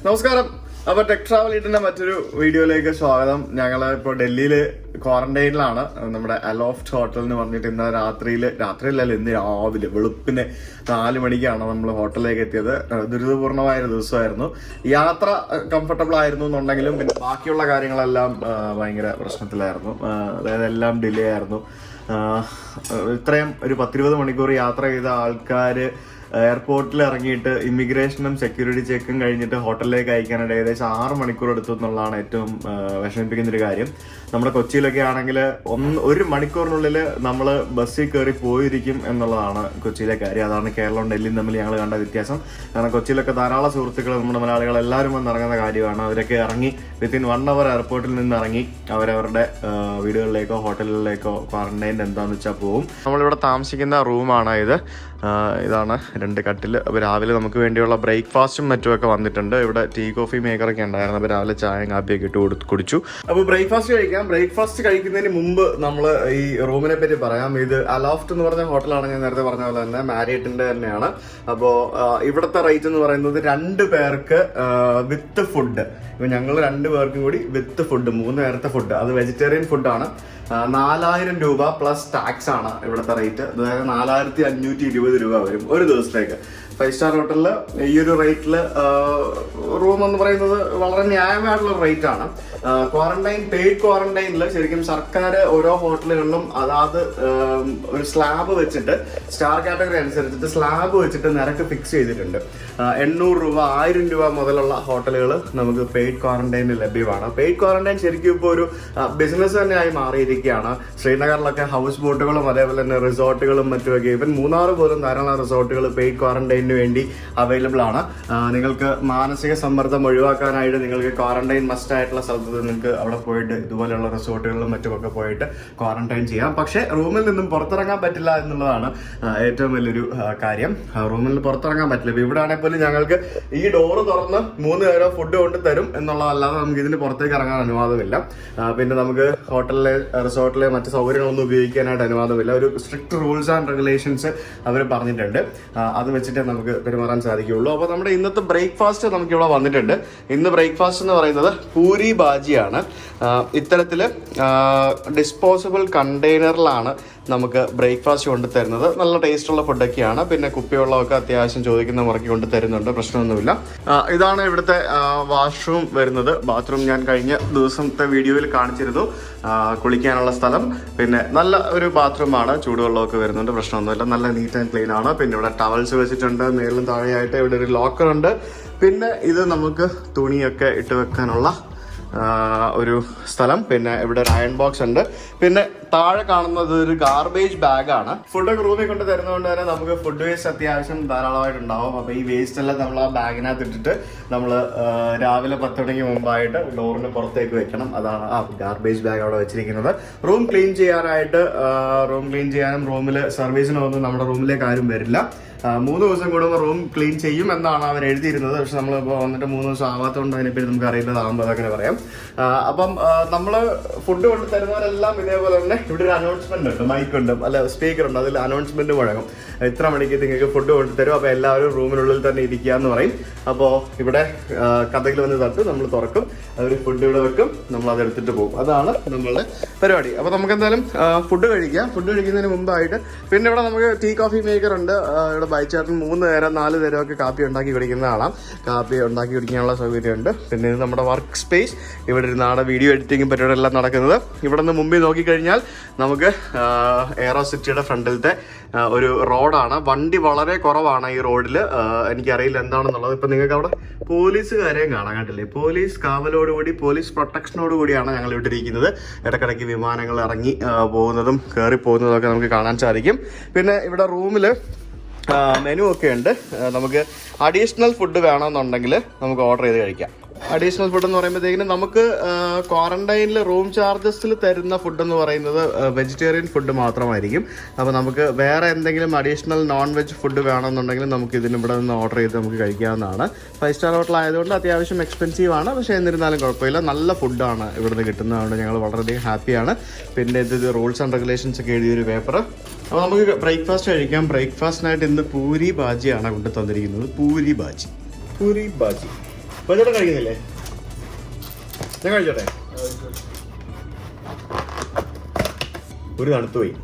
നമസ്കാരം. അപ്പോൾ tech travel ഇട്ടിന്റെ മറ്റൊരു വീഡിയോയിലേക്ക് സ്വാഗതം. ഞങ്ങൾ ഇപ്പോൾ ഡൽഹിയിൽ ക്വാറന്റൈനിലാണ്. നമ്മുടെ അലോഫ്റ്റ് ഹോട്ടൽ എന്ന് പറഞ്ഞിട്ട് ഇന്ന് രാത്രിയിലല്ല ഇന്ന് രാവിലെ വെളുപ്പിന് 4 മണിക്കാണ് നമ്മൾ ഹോട്ടലിലേക്ക് എത്തിയത്. ദുരിതപൂർണമായ ഒരു ദിവസമായിരുന്നു. യാത്ര കംഫർട്ടബിൾ ആയിരുന്നു എന്നുണ്ടെങ്കിലും പിന്നെ ബാക്കിയുള്ള കാര്യങ്ങളെല്ലാം ഭയങ്കര പ്രശ്നത്തിലായിരുന്നു. അതായത് എല്ലാം ഡിലേ ആയിരുന്നു. ഇത്രയും ഒരു 10-20 മണിക്കൂർ യാത്ര ചെയ്ത ആൾക്കാർ എയർപോർട്ടിൽ ഇറങ്ങിയിട്ട് ഇമിഗ്രേഷനും സെക്യൂരിറ്റി ചെക്കും കഴിഞ്ഞിട്ട് ഹോട്ടലിലേക്ക് അയക്കാനായിട്ട് ഏകദേശം 6 മണിക്കൂർ എടുത്തു എന്നുള്ളതാണ് ഏറ്റവും വിഷമിപ്പിക്കുന്നൊരു കാര്യം. നമ്മുടെ കൊച്ചിയിലൊക്കെ ആണെങ്കിൽ 1 മണിക്കൂറിനുള്ളിൽ നമ്മൾ ബസ്സിൽ കയറി പോയിരിക്കും എന്നുള്ളതാണ് കൊച്ചിയിലെ കാര്യം. അതാണ് കേരളവും ഡൽഹിയും തമ്മിൽ ഞങ്ങൾ കണ്ട വ്യത്യാസം. കാരണം കൊച്ചിയിലൊക്കെ ധാരാളം സുഹൃത്തുക്കൾ നമ്മുടെ മലയാളികൾ എല്ലാവരും വന്ന് ഇറങ്ങുന്ന കാര്യമാണ്. അവരൊക്കെ ഇറങ്ങി വിത്തിൻ 1 അവർ എയർപോർട്ടിൽ നിന്ന് ഇറങ്ങി അവരവരുടെ വീടുകളിലേക്കോ ഹോട്ടലുകളിലേക്കോ ക്വാറന്റൈൻ എന്താണെന്ന് വെച്ചാൽ പോവും. നമ്മളിവിടെ താമസിക്കുന്ന റൂമാണ് ഇത്. ഇതാണ് 2 കട്ടിൽ. അപ്പോൾ രാവിലെ നമുക്ക് വേണ്ടിയുള്ള ബ്രേക്ക്ഫാസ്റ്റും മറ്റുമൊക്കെ വന്നിട്ടുണ്ട്. ഇവിടെ ടീ കോഫി മേക്കറൊക്കെ ഉണ്ടായിരുന്നു. അപ്പോൾ രാവിലെ ചായയും കാപ്പിയൊക്കെ ഇട്ട് കുടിച്ചു. അപ്പോൾ ബ്രേക്ക്ഫാസ്റ്റ് കഴിക്കാം. ബ്രേക്ക്ഫാസ്റ്റ് കഴിക്കുന്നതിന് മുമ്പ് നമ്മൾ ഈ റൂമിനെ പറ്റി പറയാം. ഇത് അലോഫ്റ്റ് എന്ന് പറഞ്ഞ ഹോട്ടലാണ്. ഞാൻ നേരത്തെ പറഞ്ഞ പോലെ തന്നെ മാരിയറ്റിന്റെ തന്നെയാണ്. അപ്പോൾ ഇവിടുത്തെ റേറ്റ് എന്ന് പറയുന്നത് 2 പേർക്ക് വിത്ത് ഫുഡ്. ഇപ്പം ഞങ്ങൾ 2 പേർക്കും കൂടി വിത്ത് ഫുഡ്, 3 നേരത്തെ ഫുഡ്, അത് വെജിറ്റേറിയൻ ഫുഡാണ്. 4000 രൂപ പ്ലസ് ടാക്സ് ആണ് ഇവിടുത്തെ റേറ്റ്. അതായത് 4520 രൂപ വരും ഒരു ദിവസത്തേക്ക്. 5 സ്റ്റാർ ഹോട്ടലിൽ ഈ ഒരു റേറ്റിൽ റൂം എന്ന് പറയുന്നത് വളരെ ന്യായമായിട്ടുള്ള റേറ്റ് ആണ്. പെയ്ഡ് ക്വാറന്റൈനിൽ ശരിക്കും സർക്കാർ ഓരോ ഹോട്ടലുകളിലും അതാത് ഒരു സ്ലാബ് വെച്ചിട്ട് സ്റ്റാർ കാറ്റഗറി അനുസരിച്ചിട്ട് സ്ലാബ് വെച്ചിട്ട് നിരക്ക് ഫിക്സ് ചെയ്തിട്ടുണ്ട്. 800 രൂപ 1000 രൂപ മുതലുള്ള ഹോട്ടലുകൾ നമുക്ക് പെയ്ഡ് ക്വാറന്റൈനിൽ ലഭ്യമാണ്. പെയ്ഡ് ക്വാറന്റൈൻ ശരിക്കും ഇപ്പോൾ ഒരു ബിസിനസ് തന്നെയായി മാറിയിരിക്കുകയാണ്. ശ്രീനഗറിലൊക്കെ ഹൗസ് ബോട്ടുകളും അതേപോലെ തന്നെ റിസോർട്ടുകളും മറ്റുമൊക്കെ, ഇവൻ മൂന്നാർ പോലും ധാരാളം റിസോർട്ടുകൾ പെയ്ഡ് ക്വാറന്റൈനിന് വേണ്ടി അവൈലബിൾ ആണ്. നിങ്ങൾക്ക് മാനസിക സമ്മർദ്ദം ഒഴിവാക്കാനായിട്ട് നിങ്ങൾക്ക് ക്വാറന്റൈൻ മസ്റ്റ് ആയിട്ടുള്ള സ്ഥലത്ത് നിങ്ങൾക്ക് അവിടെ പോയിട്ട് ഇതുപോലെയുള്ള റിസോർട്ടുകളിലും മറ്റുമൊക്കെ പോയിട്ട് ക്വാറന്റൈൻ ചെയ്യാം. പക്ഷേ റൂമിൽ നിന്നും പുറത്തിറങ്ങാൻ പറ്റില്ല എന്നുള്ളതാണ് ഏറ്റവും വലിയൊരു കാര്യം. റൂമിൽ നിന്ന് പുറത്തിറങ്ങാൻ പറ്റില്ല. ഇപ്പൊ ഇവിടെ ആണെങ്കിൽ പോലും ഞങ്ങൾക്ക് ഈ ഡോറ് തുറന്ന് 3 നേരം ഫുഡ് കൊണ്ട് തരും എന്നുള്ളതല്ലാതെ നമുക്ക് ഇതിന് പുറത്തേക്ക് ഇറങ്ങാൻ അനുവാദമില്ല. പിന്നെ നമുക്ക് ഹോട്ടലിലെ റിസോർട്ടിലെ മറ്റ് സൗകര്യങ്ങളൊന്നും ഉപയോഗിക്കാനായിട്ട് അനുവാദമില്ല. ഒരു സ്ട്രിക്റ്റ് റൂൾസ് ആൻഡ് റെഗുലേഷൻസ് അവർ പറഞ്ഞിട്ടുണ്ട്. അത് വെച്ചിട്ട് നമുക്ക് പെരുമാറാൻ സാധിക്കുകയുള്ളൂ. അപ്പോൾ നമ്മുടെ ഇന്നത്തെ ബ്രേക്ക്ഫാസ്റ്റ് നമുക്ക് ഇവിടെ വന്നിട്ടുണ്ട്. ഇന്ന് ബ്രേക്ക്ഫാസ്റ്റ് എന്ന് പറയുന്നത് പൂരി ബാജിയാണ്. ഇത്തരത്തിൽ ഡിസ്പോസിബിൾ കണ്ടെയ്നറിലാണ് നമുക്ക് ബ്രേക്ക്ഫാസ്റ്റ് കൊണ്ട് തരുന്നത്. നല്ല ടേസ്റ്റുള്ള ഫുഡൊക്കെയാണ്. പിന്നെ കുപ്പിവെള്ളമൊക്കെ അത്യാവശ്യം ചോദിക്കുന്ന മുറയ്ക്ക് കൊണ്ട് തരുന്നുണ്ട്, പ്രശ്നമൊന്നുമില്ല. ഇതാണ് ഇവിടുത്തെ വാഷ്റൂം വരുന്നത്. ബാത്റൂം ഞാൻ കഴിഞ്ഞ ദിവസത്തെ വീഡിയോയിൽ കാണിച്ചിരുന്നു. കുളിക്കാനുള്ള സ്ഥലം, പിന്നെ നല്ല ഒരു ബാത്റൂമാണ്. ചൂടുവെള്ളമൊക്കെ വരുന്നുണ്ട്, പ്രശ്നമൊന്നുമില്ല. നല്ല നീറ്റ് ആൻഡ് ക്ലീൻ ആണ്. പിന്നെ ഇവിടെ ടവൽസ് വെച്ചിട്ടുണ്ട്. മേളിലും താഴെയായിട്ട് ഇവിടെ ഒരു ലോക്കർ ഉണ്ട്. പിന്നെ ഇത് നമുക്ക് തുണിയൊക്കെ ഇട്ട് വെക്കാനുള്ള ഒരു സ്ഥലം. പിന്നെ ഇവിടെ ഒരു അയൺ ബോക്സ് ഉണ്ട്. പിന്നെ താഴെ കാണുന്നത് ഒരു ഗാർബേജ് ബാഗാണ്. ഫുഡൊക്കെ റൂമിൽ കൊണ്ട് തരുന്നതുകൊണ്ട് തന്നെ നമുക്ക് ഫുഡ് വേസ്റ്റ് അത്യാവശ്യം ധാരാളമായിട്ടുണ്ടാവും. അപ്പോൾ ഈ വേസ്റ്റ് എല്ലാം നമ്മൾ ആ ബാഗിനകത്ത് ഇട്ടിട്ട് നമ്മൾ രാവിലെ 10 മണിക്ക് മുമ്പായിട്ട് ഡോറിന് പുറത്തേക്ക് വെക്കണം. അതാണ് ആ ഗാർബേജ് ബാഗ് അവിടെ വെച്ചിരിക്കുന്നത്. റൂം ക്ലീൻ ചെയ്യാനും റൂമിൽ സർവീസിനൊന്നും നമ്മുടെ റൂമിലേക്ക് ആരും വരില്ല. 3 ദിവസം കൂടുമ്പോൾ റൂം ക്ലീൻ ചെയ്യും എന്നാണ് അവർ എഴുതിയിരുന്നത്. പക്ഷെ നമ്മളിപ്പോൾ വന്നിട്ട് 3 ദിവസം ആവാത്തതുകൊണ്ട് അതിനെപ്പറ്റി നമുക്ക് അറിയില്ലതാകുമ്പോൾ അതങ്ങനെ പറയാം. അപ്പം നമ്മൾ ഫുഡ് കൊണ്ട് തരുന്നവരെല്ലാം ഇതേപോലെ തന്നെ ഇവിടെ ഒരു അനൗൺസ്മെന്റ് ഉണ്ട്, മൈക്കുണ്ട്, അല്ല സ്പീക്കർ ഉണ്ട്. അതിൽ അനൗൺസ്മെന്റ് മുഴങ്ങും. ഇത്ര മണിക്ക് നിങ്ങൾക്ക് ഫുഡ് കൊണ്ട് തരും, അപ്പോൾ എല്ലാവരും റൂമിനുള്ളിൽ തന്നെ ഇരിക്കുക എന്ന് പറയും. അപ്പോൾ ഇവിടെ കഥകിൽ വന്ന് തട്ട് നമ്മൾ തുറക്കും, അവർ ഫുഡ് ഇവിടെ വെക്കും, നമ്മൾ അതെടുത്തിട്ട് പോകും. അതാണ് നമ്മളുടെ പരിപാടി. അപ്പോൾ നമുക്ക് എന്തായാലും ഫുഡ് കഴിക്കാം. ഫുഡ് കഴിക്കുന്നതിന് മുമ്പായിട്ട് പിന്നെ ഇവിടെ നമുക്ക് ടീ കോഫി മേക്കർ ഉണ്ട്. ഇവിടെ ബൈച്ചാട്ടിൽ 3 നേരം 4 നേരമൊക്കെ കാപ്പി ഉണ്ടാക്കി കുടിക്കുന്ന ആളാം. കാപ്പി ഉണ്ടാക്കി കുടിക്കാനുള്ള സൗകര്യമുണ്ട്. പിന്നെ ഇത് നമ്മുടെ വർക്ക് സ്പേസ്. ഇവിടെ ഇരുന്നാണ് വീഡിയോ എഡിറ്റിംഗും പരിപാടിയെല്ലാം നടക്കുന്നത്. ഇവിടെ നിന്ന് മുമ്പിൽ നോക്കിക്കഴിഞ്ഞാൽ നമുക്ക് എയറോസിറ്റിയുടെ ഫ്രണ്ടിലത്തെ ഒരു റോഡാണ്. വണ്ടി വളരെ കുറവാണ് ഈ റോഡിൽ. എനിക്കറിയില്ല എന്താണെന്നുള്ളത്. ഇപ്പം നിങ്ങൾക്ക് അവിടെ പോലീസുകാരെയും കാണാൻ കണ്ടില്ലേ. പോലീസ് കാവലോടുകൂടി, പോലീസ് പ്രൊട്ടക്ഷനോടുകൂടിയാണ് ഞങ്ങൾ ഇവിടെ ഇരിക്കുന്നത്. ഇടയ്ക്കിടയ്ക്ക് വിമാനങ്ങൾ ഇറങ്ങി പോകുന്നതും കയറി പോകുന്നതും ഒക്കെ നമുക്ക് കാണാൻ സാധിക്കും. പിന്നെ ഇവിടെ റൂമിൽ മെനു ഒക്കെ ഉണ്ട്. നമുക്ക് അഡീഷണൽ ഫുഡ് വേണമെന്നുണ്ടെങ്കിൽ നമുക്ക് ഓർഡർ ചെയ്ത് കഴിക്കാം. അഡീഷണൽ ഫുഡ് എന്ന് പറയുമ്പോഴത്തേക്കിനും നമുക്ക് ക്വാറന്റൈനിൽ റൂം ചാർജസിൽ തരുന്ന ഫുഡ് എന്ന് പറയുന്നത് വെജിറ്റേറിയൻ ഫുഡ് മാത്രമായിരിക്കും. അപ്പോൾ നമുക്ക് വേറെ എന്തെങ്കിലും അഡീഷണൽ നോൺ വെജ് ഫുഡ് വേണമെന്നുണ്ടെങ്കിൽ നമുക്ക് ഇവിടെ നിന്ന് ഓർഡർ ചെയ്ത് നമുക്ക് കഴിക്കാവുന്നതാണ്. 5 സ്റ്റാർ ഹോട്ടൽ ആയതുകൊണ്ട് അത്യാവശ്യം എക്സ്പെൻസീവ് ആണ്. പക്ഷേ എന്നിരുന്നാലും കുഴപ്പമില്ല, നല്ല ഫുഡാണ് ഇവിടുന്ന് കിട്ടുന്നതുകൊണ്ട് ഞങ്ങൾ വളരെയധികം ഹാപ്പിയാണ്. പിന്നെ ഇത് റൂൾസ് ആൻഡ് റെഗുലേഷൻസ് ഒക്കെ എഴുതിയൊരു പേപ്പർ. അപ്പോൾ നമുക്ക് ബ്രേക്ക്ഫാസ്റ്റ് കഴിക്കാം. ബ്രേക്ക്ഫാസ്റ്റിനായിട്ട് ഇന്ന് പൂരി ബാജിയാണ് കൊണ്ട് തന്നിരിക്കുന്നത്. പൂരി ബാജി ചേട്ടൻ കഴിക്കുന്നില്ലേ? ഞാൻ കഴിച്ചോട്ടെ. ഒരു തണുത്തുപോയി.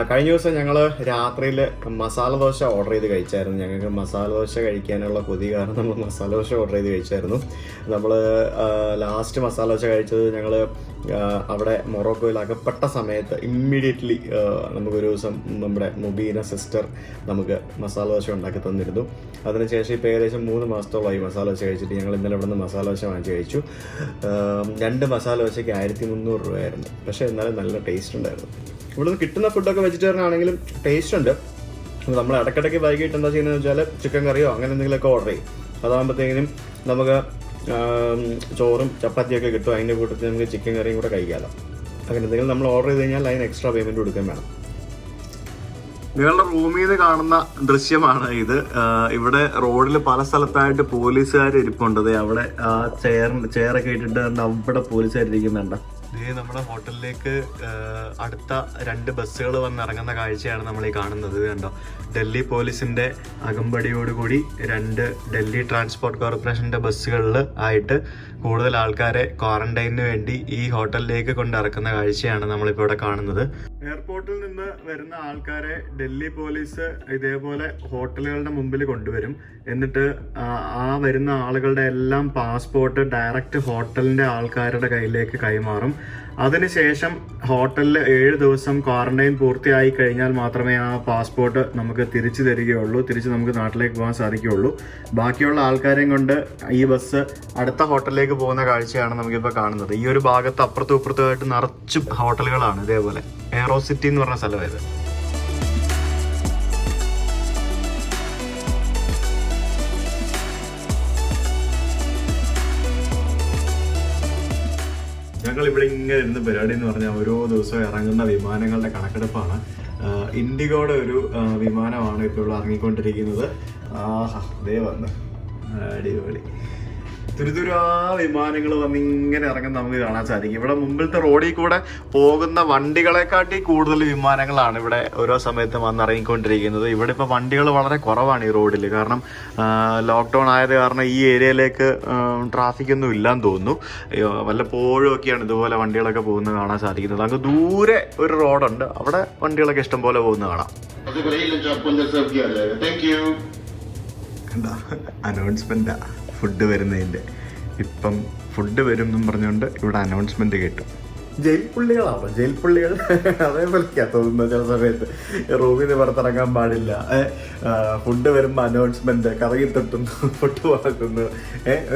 കഴിഞ്ഞ ദിവസം ഞങ്ങൾ രാത്രിയിൽ മസാല ദോശ ഓർഡർ ചെയ്ത് കഴിച്ചായിരുന്നു. ഞങ്ങൾക്ക് മസാല ദോശ കഴിക്കാനുള്ള കൊതി കാരണം നമ്മൾ മസാല ദോശ ഓർഡർ ചെയ്ത് കഴിച്ചായിരുന്നു. നമ്മൾ ലാസ്റ്റ് മസാല ദോശ കഴിച്ചത് ഞങ്ങൾ അവിടെ മൊറോക്കോയിൽ അകപ്പെട്ട സമയത്ത് ഇമ്മീഡിയറ്റ്ലി നമുക്കൊരു ദിവസം നമ്മുടെ മുബീന സിസ്റ്റർ നമുക്ക് മസാല ദോശ ഉണ്ടാക്കി തന്നിരുന്നു. അതിനുശേഷം ഇപ്പോൾ ഏകദേശം 3 മാസത്തോളമായി മസാല ദോശ കഴിച്ചിട്ട്. ഞങ്ങൾ ഇന്നലെ ഇവിടെ നിന്ന് മസാല ദോശ വാങ്ങിച്ച് കഴിച്ചു. 2 മസാല ദോശയ്ക്ക് 1300 രൂപയായിരുന്നു. പക്ഷേ എന്നാലും നല്ല ടേസ്റ്റ് ഉണ്ടായിരുന്നു. ഇവിടുന്ന് കിട്ടുന്ന ഫുഡൊക്കെ വെജിറ്റേറിയൻ ആണെങ്കിലും ടേസ്റ്റ് ഉണ്ട്. നമ്മൾ ഇടയ്ക്കിടയ്ക്ക് വൈകിട്ട് എന്താ ചെയ്യുന്നത് വെച്ചാൽ ചിക്കൻ കറിയോ അങ്ങനെ എന്തെങ്കിലുമൊക്കെ ഓർഡർ ചെയ്യും. അതാകുമ്പോഴത്തേക്കിനും നമുക്ക് ചോറും ചപ്പാത്തിയൊക്കെ കിട്ടും. അതിൻ്റെ കൂട്ടത്തിൽ നമുക്ക് ചിക്കൻ കറിയും കൂടെ കഴിക്കാമല്ലോ. അങ്ങനെ എന്തെങ്കിലും നമ്മൾ ഓർഡർ ചെയ്ത് കഴിഞ്ഞാൽ അതിന് എക്സ്ട്രാ പേയ്മെൻറ്റ് കൊടുക്കാൻ വേണം. നിങ്ങളുടെ റൂമിൽ നിന്ന് കാണുന്ന ദൃശ്യമാണ് ഇത്. ഇവിടെ റോഡിൽ പല സ്ഥലത്തായിട്ട് പോലീസുകാർ ഇരിപ്പുണ്ട്. അവിടെ ആ ചെയറൊക്കെ ഇട്ടിട്ട് അവിടെ പോലീസുകാരിരിക്കുന്നുണ്ട്. ഇത് നമ്മുടെ ഹോട്ടലിലേക്ക് അടുത്ത 2 ബസ്സുകൾ വന്നിറങ്ങുന്ന കാഴ്ചയാണ് നമ്മൾ ഈ കാണുന്നത്. കണ്ടോ, ഡൽഹി പോലീസിന്റെ അകമ്പടിയോടുകൂടി 2 ഡൽഹി ട്രാൻസ്പോർട്ട് കോർപ്പറേഷന്റെ ബസ്സുകളിൽ ആയിട്ട് കൂടുതൽ ആൾക്കാരെ ക്വാറന്റൈനിന് വേണ്ടി ഈ ഹോട്ടലിലേക്ക് കൊണ്ടിറക്കുന്ന കാഴ്ചയാണ് നമ്മളിപ്പോൾ ഇവിടെ കാണുന്നത്. എയർപോർട്ടിൽ നിന്ന് വരുന്ന ആൾക്കാരെ ഡൽഹി പോലീസ് ഇതേപോലെ ഹോട്ടലുകളുടെ മുമ്പിൽ കൊണ്ടുവരും. എന്നിട്ട് ആ വരുന്ന ആളുകളുടെ എല്ലാം പാസ്പോർട്ട് ഡയറക്റ്റ് ഹോട്ടലിന്റെ ആൾക്കാരുടെ കയ്യിലേക്ക് കൈമാറും. അതിനുശേഷം ഹോട്ടലിൽ 7 ദിവസം ക്വാറന്റൈൻ പൂർത്തിയായി കഴിഞ്ഞാൽ മാത്രമേ ആ പാസ്പോർട്ട് നമുക്ക് തിരിച്ചു തരികയുള്ളൂ. തിരിച്ച് നമുക്ക് നാട്ടിലേക്ക് പോകാൻ സാധിക്കുകയുള്ളൂ. ബാക്കിയുള്ള ആൾക്കാരെയും കൊണ്ട് ഈ ബസ് അടുത്ത ഹോട്ടലിലേക്ക് പോകുന്ന കാഴ്ചയാണ് നമുക്കിപ്പോൾ കാണുന്നത്. ഈ ഒരു ഭാഗത്ത് അപ്പുറത്തും ഇപ്പുറത്തുമായിട്ട് നിറച്ചും ഹോട്ടലുകളാണ്. ഇതേപോലെ എയറോസിറ്റി എന്ന് പറഞ്ഞ സ്ഥലമായത്. ഞങ്ങൾ ഇവിടെ ഇങ്ങനെ ഇരുന്ന് പരിപാടി എന്ന് പറഞ്ഞാൽ ഓരോ ദിവസവും ഇറങ്ങുന്ന വിമാനങ്ങളുടെ കണക്കെടുപ്പാണ്. ഇൻഡിഗോയുടെ ഒരു വിമാനമാണ് ഇപ്പോൾ ഇവിടെ ഇറങ്ങിക്കൊണ്ടിരിക്കുന്നത്. ആഹാ, ദേ വന്ന് അടിപൊളി. തുരുതുരാ വിമാനങ്ങൾ വന്ന് ഇങ്ങനെ ഇറങ്ങുന്ന നമുക്ക് കാണാൻ സാധിക്കും. ഇവിടെ മുമ്പിലത്തെ റോഡിൽ കൂടെ പോകുന്ന വണ്ടികളെക്കാട്ടി കൂടുതൽ വിമാനങ്ങളാണ് ഇവിടെ ഓരോ സമയത്തും വന്നിറങ്ങിക്കൊണ്ടിരിക്കുന്നത്. ഇവിടെ ഇപ്പോൾ വണ്ടികൾ വളരെ കുറവാണ് ഈ റോഡിൽ. കാരണം ലോക്ക്ഡൗൺ ആയത് കാരണം ഈ ഏരിയയിലേക്ക് ട്രാഫിക് ഒന്നും ഇല്ലാന്ന് തോന്നുന്നു. വല്ലപ്പോഴും ഒക്കെയാണ് ഇതുപോലെ വണ്ടികളൊക്കെ പോകുന്നത് കാണാൻ സാധിക്കുന്നത്. അങ്ങ് ദൂരെ ഒരു റോഡുണ്ട്, അവിടെ വണ്ടികളൊക്കെ ഇഷ്ടം പോലെ പോകുന്നത് കാണാം. എന്താ അനൗൺസ്മെന്റാ ഫുഡ് വരുന്നതിൻ്റെ. ഇപ്പം ഫുഡ് വരും എന്നും പറഞ്ഞുകൊണ്ട് ഇവിടെ അനൗൺസ്മെന്റ് കേട്ടു. Jail പുള്ളികളാണോ jail പുള്ളികൾ? അതേപോലെയൊക്കെയാ തോന്നുന്നു ചില സമയത്ത്. റൂമിൽ നിന്ന് പുറത്തിറങ്ങാൻ പാടില്ല, ഫുഡ് വരുമ്പോൾ അനൗൺസ്മെന്റ്, കറങ്ങി തട്ടുന്നു, ഫുഡ് വാക്കുന്നു.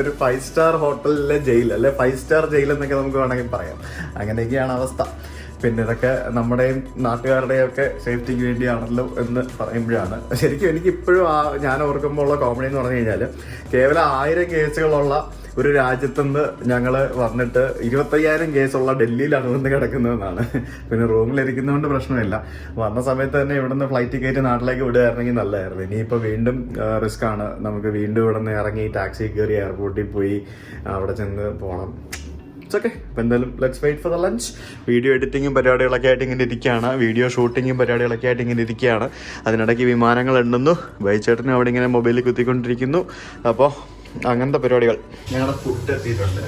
ഒരു 5 സ്റ്റാർ ഹോട്ടലിലെ ജയിൽ, അല്ലെ 5 സ്റ്റാർ ജയിൽ എന്നൊക്കെ നമുക്ക് വേണമെങ്കിൽ പറയാം. അങ്ങനെയൊക്കെയാണ് അവസ്ഥ. പിന്നെ ഇതൊക്കെ നമ്മുടെയും നാട്ടുകാരുടെയും ഒക്കെ സേഫ്റ്റിക്ക് വേണ്ടിയാണല്ലോ എന്ന് പറയുമ്പോഴാണ് ശരിക്കും എനിക്കിപ്പോഴും ഞാൻ ഓർക്കുമ്പോൾ ഉള്ള കോമഡി എന്ന് പറഞ്ഞു കഴിഞ്ഞാൽ, കേവലം 1000 കേസുകളുള്ള ഒരു രാജ്യത്തുനിന്ന് ഞങ്ങൾ വന്നിട്ട് 25,000 കേസുള്ള ഡൽഹിയിലാണ് വന്ന് കിടക്കുന്നതെന്നാണ്. പിന്നെ റൂമിലിരിക്കുന്നതുകൊണ്ട് പ്രശ്നമില്ല. വന്ന സമയത്ത് തന്നെ ഇവിടുന്ന് ഫ്ലൈറ്റ് കയറ്റി നാട്ടിലേക്ക് വിടുകയായിരുന്നെങ്കിൽ നല്ലതായിരുന്നു. ഇനിയിപ്പോൾ വീണ്ടും റിസ്ക് ആണ്. നമുക്ക് വീണ്ടും ഇവിടെ നിന്ന് ഇറങ്ങി ടാക്സി കയറി എയർപോർട്ടിൽ പോയി അവിടെ ചെന്ന് പോകണം. ഓക്കെ, അപ്പം എന്തായാലും let's wait for the lunch. Video എഡിറ്റിങ്ങും പരിപാടികളൊക്കെ ആയിട്ട് ഇങ്ങനെ ഇരിക്കുകയാണ്. വീഡിയോ ഷൂട്ടിങ്ങും പരിപാടികളൊക്കെ ആയിട്ട് ഇങ്ങനെ ഇരിക്കുകയാണ്. അതിനിടയ്ക്ക് വിമാനങ്ങൾ എണ്ണുന്നു. ബൈച്ചേട്ടനും അവിടെ ഇങ്ങനെ മൊബൈലിൽ കുത്തിക്കൊണ്ടിരിക്കുന്നു. അപ്പോൾ അങ്ങനത്തെ പരിപാടികൾ. ഞങ്ങളുടെ ഫുഡ് എത്തിയിട്ടുണ്ട്.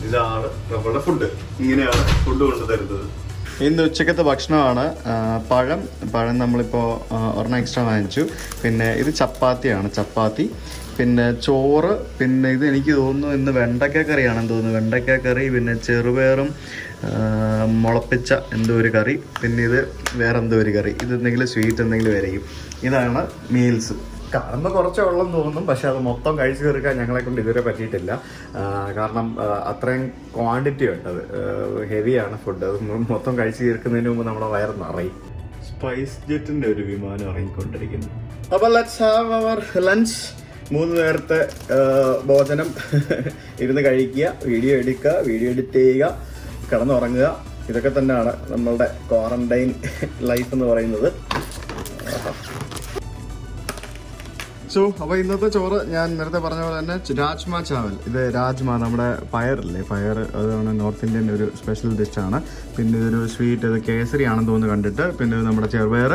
ഇതാണ് നമ്മളുടെ ഫുഡ്. ഇങ്ങനെയാണ് ഫുഡ് കൊണ്ടു തരുന്നത്. ഇന്ന് ഉച്ചക്കത്തെ ഭക്ഷണമാണ്. പഴം നമ്മളിപ്പോൾ ഒരെണ്ണം എക്സ്ട്രാ വാങ്ങിച്ചു. പിന്നെ ഇത് ചപ്പാത്തിയാണ്, ചപ്പാത്തി. പിന്നെ ചോറ്. പിന്നെ ഇത് എനിക്ക് തോന്നുന്നു ഇന്ന് വെണ്ടയ്ക്ക കറിയാണെന്ന് തോന്നുന്നു. വെണ്ടയ്ക്ക കറി, പിന്നെ ചെറുപയറും മുളപ്പിച്ച എന്തോ ഒരു കറി, പിന്നെ ഇത് വേറെ എന്തോ ഒരു കറി. ഇത് എന്തെങ്കിലും സ്വീറ്റ് എന്തെങ്കിലും ആയിരിക്കും. ഇതാണ് മീൽസ്. കാണുമ്പോൾ കുറച്ചേ ഉള്ളെന്ന് തോന്നും, പക്ഷെ അത് മൊത്തം കഴിച്ചു തീർക്കാൻ ഞങ്ങളെ കൊണ്ട് ഇതുവരെ പറ്റിയിട്ടില്ല. കാരണം അത്രയും ക്വാണ്ടിറ്റി ഉണ്ട്. അത് ഹെവിയാണ് ഫുഡ്. അത് മൊത്തം കഴിച്ചു തീർക്കുന്നതിന് മുമ്പ് നമ്മുടെ വയറ് നിറയും. സ്പൈസ് ജെറ്റിൻ്റെ ഒരു വിമാനം ഇറങ്ങിക്കൊണ്ടിരിക്കുന്നു. അപ്പോൾ ലെറ്റ്സ് ഹാവ് അവർ ലഞ്ച്. 3 നേരത്തെ ഭോജനം ഇരുന്ന് കഴിക്കുക, വീഡിയോ എടുക്കുക, വീഡിയോ എഡിറ്റ് ചെയ്യുക, കിടന്നുറങ്ങുക. ഇതൊക്കെ തന്നെയാണ് നമ്മളുടെ ക്വാറന്റൈൻ ലൈഫ് എന്ന് പറയുന്നത്. സോ അപ്പോൾ ഇന്നത്തെ ചോറ് ഞാൻ നേരത്തെ പറഞ്ഞ പോലെ തന്നെ രാജ്മ ചാവൽ. ഇത് രാജ്മ നമ്മുടെ പയറില്ലേ, പയർ അതാണ് നോർത്ത് ഇന്ത്യൻ ഒരു സ്പെഷ്യൽ ഡിഷാണ്. പിന്നെ ഇതൊരു സ്വീറ്റ്, ഇത് കേസരി ആണെന്ന് തോന്നുന്നു കണ്ടിട്ട്. പിന്നെ ഇത് നമ്മുടെ ചെറുപയർ,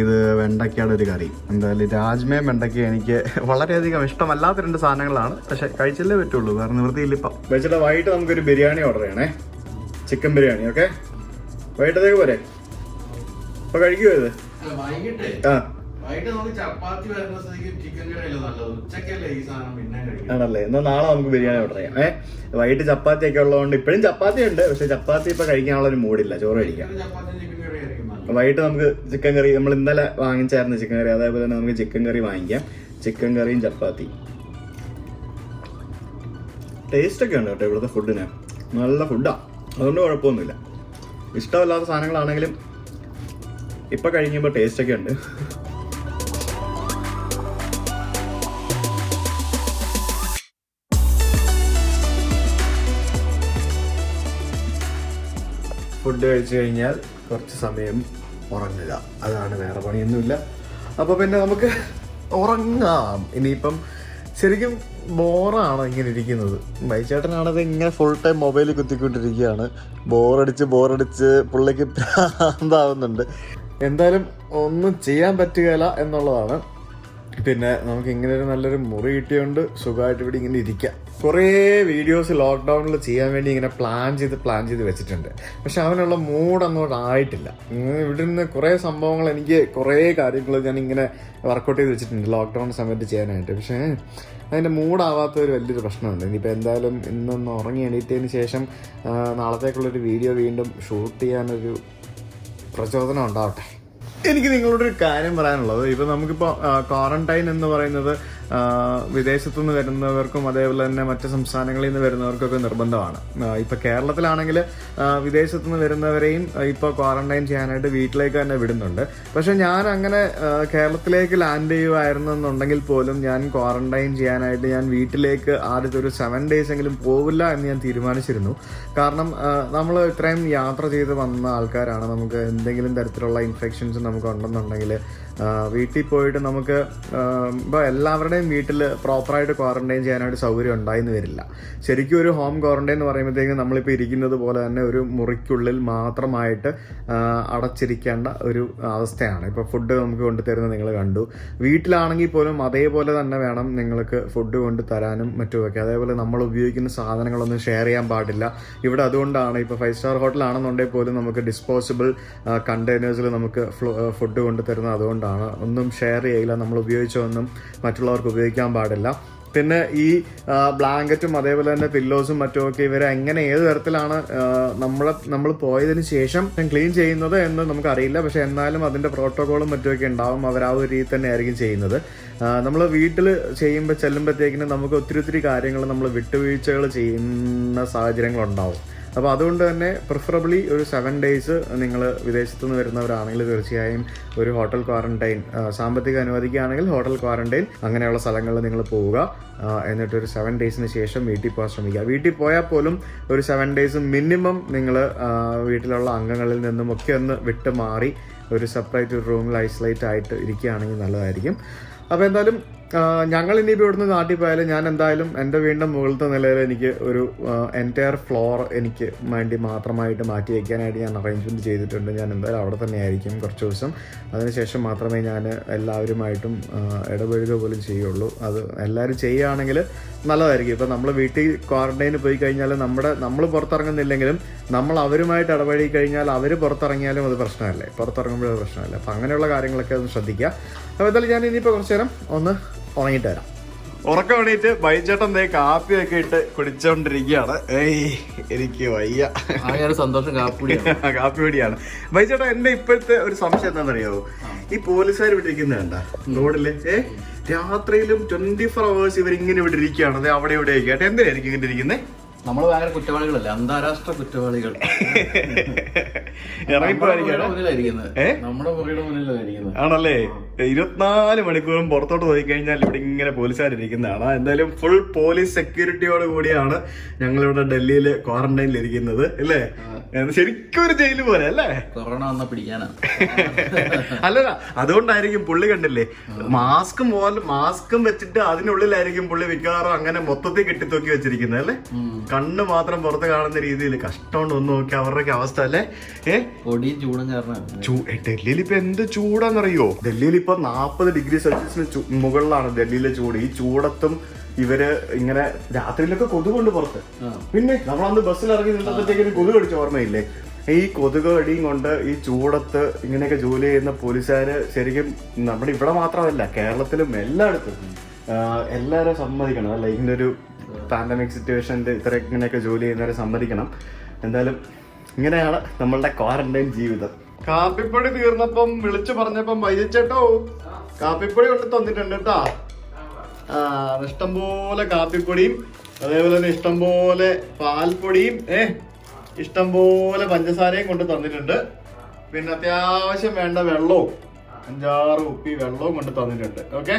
ഇത് വെണ്ടയ്ക്കയുടെ ഒരു കറി. എന്തായാലും രാജ്മയും വെണ്ടയ്ക്കയും എനിക്ക് വളരെയധികം ഇഷ്ടമല്ലാത്ത 2 സാധനങ്ങളാണ്. പക്ഷെ കഴിച്ചല്ലേ പറ്റുള്ളൂ, വേറെ നിവൃത്തിയില്ല. ഇപ്പം വെച്ചിട്ട് വൈകിട്ട് നമുക്കൊരു ബിരിയാണി ഓർഡർ ചെയ്യണേ, ചിക്കൻ ബിരിയാണി. ഓക്കെ, വൈകിട്ടത്തേക്ക് പോരെ? അപ്പൊ കഴിക്കുമോ ഇത്? ആണല്ലേ, എന്നാൽ നാളെ നമുക്ക് ബിരിയാണി ഓർഡർ ചെയ്യാം. വൈകിട്ട് ചപ്പാത്തി ഒക്കെ ഉള്ളതുകൊണ്ട് ഇപ്പോഴും ചപ്പാത്തി ഉണ്ട്, പക്ഷെ ചപ്പാത്തി ഇപ്പൊ കഴിക്കാനുള്ള ഒരു മൂഡില്ല, ചോറ് കഴിക്കാം. വൈകിട്ട് നമുക്ക് ചിക്കൻ കറി, നമ്മൾ ഇന്നലെ വാങ്ങിച്ചായിരുന്നു ചിക്കൻ കറി, അതേപോലെ തന്നെ നമുക്ക് ചിക്കൻ കറി വാങ്ങിക്കാം. ചിക്കൻ കറിയും ചപ്പാത്തി. ടേസ്റ്റ് ഒക്കെ ഉണ്ട് കേട്ടോ ഇവിടുത്തെ ഫുഡിന്, നല്ല ഫുഡാ, അതുകൊണ്ട് കുഴപ്പമൊന്നുമില്ല. ഇഷ്ടമല്ലാത്ത സാധനങ്ങളാണെങ്കിലും ഇപ്പൊ കഴിക്കുമ്പോൾ ടേസ്റ്റ് ഒക്കെ ഉണ്ട്. ഫുഡ് കഴിച്ചു കഴിഞ്ഞാൽ കുറച്ച് സമയം ഉറങ്ങുക, അതാണ്, വേറെ പണിയൊന്നുമില്ല. അപ്പോൾ പിന്നെ നമുക്ക് ഉറങ്ങാം. ഇനിയിപ്പം ശരിക്കും ബോറാണ് ഇങ്ങനെ ഇരിക്കുന്നത്. ബൈച്ചേട്ടനാണത് ഇങ്ങനെ ഫുൾ ടൈം മൊബൈലിൽ കുത്തിക്കൊണ്ടിരിക്കുകയാണ്. ബോറടിച്ച് പുള്ളിക്ക് ഭ്രാന്താവുന്നുണ്ട്. എന്തായാലും ഒന്നും ചെയ്യാൻ പറ്റുകയില്ല എന്നുള്ളതാണ്. പിന്നെ നമുക്ക് ഇങ്ങനെ ഒരു നല്ലൊരു മുറി കിട്ടിയോണ്ട് സുഖമായിട്ട് ഇവിടെ ഇങ്ങനെ ഇരിക്കാം. കുറേ വീഡിയോസ് ലോക്ക്ഡൗണിൽ ചെയ്യാൻ വേണ്ടി ഇങ്ങനെ പ്ലാൻ ചെയ്ത് വെച്ചിട്ടുണ്ട്. പക്ഷെ അവനുള്ള മൂഡ് അങ്ങോട്ട് ആയിട്ടില്ല. ഇവിടെ നിന്ന് കുറേ സംഭവങ്ങൾ, എനിക്ക് കുറേ കാര്യങ്ങൾ ഞാൻ ഇങ്ങനെ വർക്കൗട്ട് ചെയ്ത് വെച്ചിട്ടുണ്ട് ലോക്ക്ഡൗൺ സമയത്ത് ചെയ്യാനായിട്ട്. പക്ഷേ അതിൻ്റെ മൂഡാവാത്ത ഒരു വലിയൊരു പ്രശ്നമുണ്ട്. ഇനിയിപ്പോൾ എന്തായാലും ഇന്നൊന്ന് ഉറങ്ങി എണീറ്റതിന് ശേഷം നാളത്തേക്കുള്ളൊരു വീഡിയോ വീണ്ടും ഷൂട്ട് ചെയ്യാനൊരു പ്രചോദനം ഉണ്ടാവട്ടെ. എനിക്ക് നിങ്ങളോടൊരു കാര്യം പറയാനുള്ളത്, ഇപ്പം നമുക്കിപ്പോൾ ക്വാറന്റൈൻ എന്ന് പറയുന്നത് വിദേശത്തുനിന്ന് വരുന്നവർക്കും അതേപോലെ തന്നെ മറ്റ് സംസ്ഥാനങ്ങളിൽ നിന്ന് വരുന്നവർക്കൊക്കെ നിർബന്ധമാണ്. ഇപ്പം കേരളത്തിലാണെങ്കിൽ വിദേശത്തു നിന്ന് വരുന്നവരെയും ഇപ്പോൾ ക്വാറന്റൈൻ ചെയ്യാനായിട്ട് വീട്ടിലേക്ക് തന്നെ വിടുന്നുണ്ട്. പക്ഷെ ഞാൻ അങ്ങനെ കേരളത്തിലേക്ക് ലാൻഡ് ചെയ്യുമായിരുന്നു എന്നുണ്ടെങ്കിൽ പോലും ഞാൻ ക്വാറന്റൈൻ ചെയ്യാനായിട്ട് ഞാൻ വീട്ടിലേക്ക് ആദ്യത്തെ ഒരു 7 days എങ്കിലും പോവില്ല എന്ന് ഞാൻ തീരുമാനിച്ചിരുന്നു. കാരണം നമ്മൾ ഇത്രയും യാത്ര ചെയ്ത് വന്ന ആൾക്കാരാണ്. നമുക്ക് എന്തെങ്കിലും തരത്തിലുള്ള ഇൻഫെക്ഷൻസ് നമുക്ക് ഉണ്ടെന്നുണ്ടെങ്കിൽ വീട്ടിൽ പോയിട്ട് നമുക്ക് ഇപ്പോൾ എല്ലാവരുടെയും വീട്ടിൽ പ്രോപ്പറായിട്ട് ക്വാറന്റൈൻ ചെയ്യാനായിട്ട് സൗകര്യം ഉണ്ടായിന്ന് വരില്ല. ശരിക്കും ഒരു ഹോം ക്വാറന്റൈൻ എന്ന് പറയുമ്പോഴത്തേക്കും നമ്മളിപ്പോൾ ഇരിക്കുന്നത് പോലെ തന്നെ ഒരു മുറിക്കുള്ളിൽ മാത്രമായിട്ട് അടച്ചിരിക്കേണ്ട ഒരു അവസ്ഥയാണ്. ഇപ്പോൾ ഫുഡ് നമുക്ക് കൊണ്ടുതരുന്നത് നിങ്ങൾ കണ്ടു. വീട്ടിലാണെങ്കിൽ പോലും അതേപോലെ തന്നെ വേണം നിങ്ങൾക്ക് ഫുഡ് കൊണ്ട് തരാനും മറ്റുമൊക്കെ. അതേപോലെ നമ്മൾ ഉപയോഗിക്കുന്ന സാധനങ്ങളൊന്നും ഷെയർ ചെയ്യാൻ പാടില്ല ഇവിടെ. അതുകൊണ്ടാണ് ഇപ്പോൾ 5 star ഹോട്ടലാണെന്നുണ്ടെങ്കിൽ പോലും നമുക്ക് ഡിസ്പോസിബിൾ കണ്ടെയ്നേഴ്സിൽ നമുക്ക് ഫുഡ് കൊണ്ട് തരുന്നത്. അതുകൊണ്ടാണ് ഒന്നും ഷെയർ ചെയ്യില്ല, നമ്മൾ ഉപയോഗിച്ചൊന്നും മറ്റുള്ളവർക്ക് ഉപയോഗിക്കാൻ പാടില്ല. പിന്നെ ഈ ബ്ലാങ്കറ്റും അതേപോലെ തന്നെ പില്ലോസും മറ്റുമൊക്കെ ഇവരെ എങ്ങനെ ഏത് തരത്തിലാണ് നമ്മൾ പോയതിന് ശേഷം ക്ലീൻ ചെയ്യുന്നത് എന്ന് നമുക്കറിയില്ല. പക്ഷെ എന്നാലും അതിൻ്റെ പ്രോട്ടോക്കോളും മറ്റുമൊക്കെ ഉണ്ടാവും. അവർ ആ ഒരു രീതി തന്നെ ആയിരിക്കും ചെയ്യുന്നത്. നമ്മൾ വീട്ടിൽ ചെല്ലുമ്പോഴത്തേക്കിനും നമുക്ക് ഒത്തിരി കാര്യങ്ങൾ നമ്മൾ വിട്ടുവീഴ്ചകൾ ചെയ്യുന്ന സാഹചര്യങ്ങളുണ്ടാവും. അപ്പോൾ അതുകൊണ്ട് തന്നെ പ്രിഫറബിളി ഒരു 7 days നിങ്ങൾ വിദേശത്തു നിന്ന് വരുന്നവരാണെങ്കിൽ തീർച്ചയായും ഒരു ഹോട്ടൽ ക്വാറന്റൈൻ, സാമ്പത്തിക അനുവദിക്കുകയാണെങ്കിൽ ഹോട്ടൽ ക്വാറന്റൈൻ അങ്ങനെയുള്ള സ്ഥലങ്ങളിൽ നിങ്ങൾ പോവുക. എന്നിട്ടൊരു 7 daysന് ശേഷം വീട്ടിൽ പോകാൻ ശ്രമിക്കുക. വീട്ടിൽ പോയാൽ പോലും ഒരു 7 days മിനിമം നിങ്ങൾ വീട്ടിലുള്ള അംഗങ്ങളിൽ നിന്നും ഒക്കെ ഒന്ന് വിട്ട് മാറി ഒരു സെപ്പറേറ്റ് റൂമിൽ ഐസൊലേറ്റ് ആയിട്ട് ഇരിക്കുകയാണെങ്കിൽ നല്ലതായിരിക്കും. അപ്പോൾ എന്തായാലും ഞങ്ങൾ ഇനിയിപ്പോൾ ഇവിടുന്ന് നാട്ടിൽ പോയാലും ഞാൻ എന്തായാലും എൻ്റെ വീടിൻ്റെ മുകളിലത്തെ നിലയിൽ എനിക്ക് ഒരു എൻറ്റയർ ഫ്ലോർ എനിക്ക് വേണ്ടി മാത്രമായിട്ട് മാറ്റി വയ്ക്കാനായിട്ട് ഞാൻ അറേഞ്ച്മെൻറ്റ് ചെയ്തിട്ടുണ്ട്. ഞാൻ എന്തായാലും അവിടെ തന്നെ ആയിരിക്കും കുറച്ച് ദിവസം. അതിനുശേഷം മാത്രമേ ഞാൻ എല്ലാവരുമായിട്ടും ഇടപഴകുക പോലും ചെയ്യുള്ളൂ. അത് എല്ലാവരും ചെയ്യുകയാണെങ്കിൽ നല്ലതായിരിക്കും. ഇപ്പോൾ നമ്മൾ വീട്ടിൽ ക്വാറന്റൈന് പോയി കഴിഞ്ഞാൽ നമ്മൾ പുറത്തിറങ്ങുന്നില്ലെങ്കിലും നമ്മൾ അവരുമായിട്ട് ഇടപഴകി കഴിഞ്ഞാൽ അവർ പുറത്തിറങ്ങിയാലും അത് പ്രശ്നമല്ലേ, പുറത്തിറങ്ങുമ്പോഴത് പ്രശ്നമല്ലേ. അപ്പോൾ അങ്ങനെയുള്ള കാര്യങ്ങളൊക്കെ ഒന്ന് ശ്രദ്ധിക്കുക. അപ്പോൾ എന്തായാലും ഞാൻ ഇനിയിപ്പോൾ കുറച്ച് നേരം ഒന്ന് ഉറങ്ങിയിട്ട് വരാം. ഉറക്കം വേണ്ടിയിട്ട് ബൈച്ചേട്ടൻ കാപ്പിയൊക്കെ ഇട്ട് കുടിച്ചോണ്ടിരിക്കുകയാണ്. എനിക്ക് വയ്യ, സന്തോഷം. കാപ്പി പൊടിയാണ്. ബൈച്ചേട്ടൻ എന്റെ ഇപ്പോഴത്തെ ഒരു സംശയം എന്താണെന്നറിയാവോ? ഈ പോലീസുകാർ വിട്ടിരിക്കുന്നത് വേണ്ട റോഡില് രാത്രിയിലും 24 hours ഇവരിങ്ങനെ ഇവിടെ ഇരിക്കുകയാണ്. അത് അവിടെ ഇവിടെ ആയിക്കട്ടെ, എന്തിനായിരിക്കും ഇങ്ങനെ ഇരിക്കുന്നത്? നമ്മൾ ഭയങ്കര കുറ്റവാളികളല്ലേ, അന്താരാഷ്ട്ര കുറ്റവാളികൾ. ഇറങ്ങിപ്പോയിരിക്കുന്നത് നമ്മുടെ മുറിയുടെ മുന്നിലായിരിക്കുന്നത് ആണല്ലേ? 24 മണിക്കൂറും പുറത്തോട്ട് പോയി കഴിഞ്ഞാൽ ഇവിടെ ഇങ്ങനെ പോലീസുകാരിരിക്കുന്നതാണ്. എന്തായാലും ഫുൾ പോലീസ് സെക്യൂരിറ്റിയോട് കൂടിയാണ് ഞങ്ങളിവിടെ ഡൽഹിയിൽ ക്വാറന്റൈനിൽ ഇരിക്കുന്നത് അല്ലേ? ശരിക്കും ഒരു ജയില് പോലെ അല്ലേ? കൊറോണ വന്ന പിടിക്കാനാ. അല്ലല്ല, അതുകൊണ്ടായിരിക്കും പുള്ളി കണ്ടില്ലേ മാസ്കും വെച്ചിട്ട് അതിനുള്ളിലായിരിക്കും പുള്ളി മിക്കവാറും അങ്ങനെ മൊത്തത്തിൽ കെട്ടിത്തൂക്കി വെച്ചിരിക്കുന്നത് അല്ലേ? കണ്ണ് മാത്രം പുറത്ത് കാണുന്ന രീതിയിൽ. കഷ്ടമുണ്ട് ഒന്ന് നോക്കി അവരുടെയൊക്കെ അവസ്ഥ അല്ലേ? പൊടിയും ചൂടും കാരണം. ഡൽഹിയിൽ ഇപ്പൊ എന്ത് ചൂടാന്നറിയോ? ഡൽഹിയിൽ ഇപ്പൊ 40 ഡിഗ്രി സെൽഷ്യസിന് മുകളിലാണ് ഡൽഹിയിലെ ചൂട്. ഈ ചൂടത്തും ഇവര് ഇങ്ങനെ രാത്രിയിലൊക്കെ കൊതുകൊണ്ട് പുറത്ത്. പിന്നെ നമ്മളന്ന് ബസ്സിൽ ഇറങ്ങി നിന്നപ്പോഴത്തേക്കും കൊതുക് അടിച്ച ഓർമ്മയില്ലേ? ഈ കൊതുക് അടിയും കൊണ്ട് ഈ ചൂടത്ത് ഇങ്ങനെയൊക്കെ ജോലി ചെയ്യുന്ന പോലീസുകാര് ശരിക്കും നമ്മുടെ ഇവിടെ മാത്രമല്ല കേരളത്തിലും എല്ലായിടത്തും എല്ലാവരും സമ്മതിക്കണം അല്ലെ? ഇങ്ങനൊരു പാൻഡമിക് സിറ്റുവേഷനിൽ ഇത്ര ഇങ്ങനെയൊക്കെ ജോലി ചെയ്യുന്നവരെ സമ്മതിക്കണം. എന്തായാലും ഇങ്ങനെയാണ് നമ്മളുടെ ക്വാറന്റൈൻ ജീവിതം. കാപ്പിപ്പൊടി തീർന്നപ്പം വിളിച്ചു പറഞ്ഞപ്പം വൈകിച്ചേട്ടോ കാപ്പിപ്പൊടി കൊണ്ട് തന്നിട്ടുണ്ട് കേട്ടാ. ഇഷ്ടംപോലെ കാപ്പിപ്പൊടിയും അതേപോലെ തന്നെ ഇഷ്ടംപോലെ പാൽപ്പൊടിയും ഇഷ്ടംപോലെ പഞ്ചസാരയും കൊണ്ട് തന്നിട്ടുണ്ട്. പിന്നെ അത്യാവശ്യം വേണ്ട വെള്ളവും 5-6 കുപ്പി വെള്ളവും കൊണ്ട് തന്നിട്ടുണ്ട്. ഓക്കെ,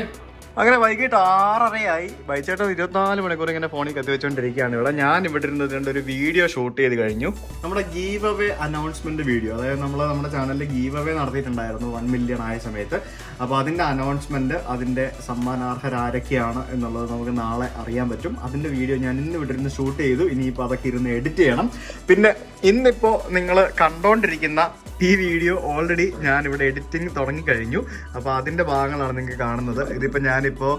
അങ്ങനെ വൈകിട്ട് 6:30 ബൈച്ചേട്ടൻ 24 മണിക്കൂർ ഇങ്ങനെ ഫോണിൽ കത്തിവെച്ചോണ്ടിരിക്കുകയാണ് ഇവിടെ. ഞാൻ ഇവിടെ ഇരുന്നിട്ടുണ്ട് ഒരു വീഡിയോ ഷൂട്ട് ചെയ്ത് കഴിഞ്ഞു. നമ്മുടെ ഗീവ് അവേ അനൗൺസ്മെന്റ് വീഡിയോ, അതായത് നമ്മുടെ ചാനലിൽ ഗീവ് അവേ നടത്തിയിട്ടുണ്ടായിരുന്നു 1 മില്യൺ ആയ സമയത്ത്. അപ്പോൾ അതിന്റെ അനൗൺസ്മെന്റ്, അതിന്റെ സമ്മാനാർഹരാരൊക്കെയാണ് എന്നുള്ളത് നമുക്ക് നാളെ അറിയാൻ പറ്റും. അതിന്റെ വീഡിയോ ഞാൻ ഇന്ന് ഇവിടെ ഇരുന്ന് ഷൂട്ട് ചെയ്തു. ഇനിയിപ്പോൾ അതൊക്കെ ഇരുന്ന് എഡിറ്റ് ചെയ്യണം. പിന്നെ ഇന്നിപ്പോൾ നിങ്ങൾ കണ്ടോണ്ടിരിക്കുന്ന ഈ വീഡിയോ ഓൾറെഡി ഞാൻ ഇവിടെ എഡിറ്റിംഗ് തുടങ്ങിക്കഴിഞ്ഞു. അപ്പോൾ അതിൻ്റെ ഭാഗങ്ങളാണ് നിങ്ങൾക്ക് കാണുന്നത്. ഇതിപ്പോൾ ഞാനിപ്പോൾ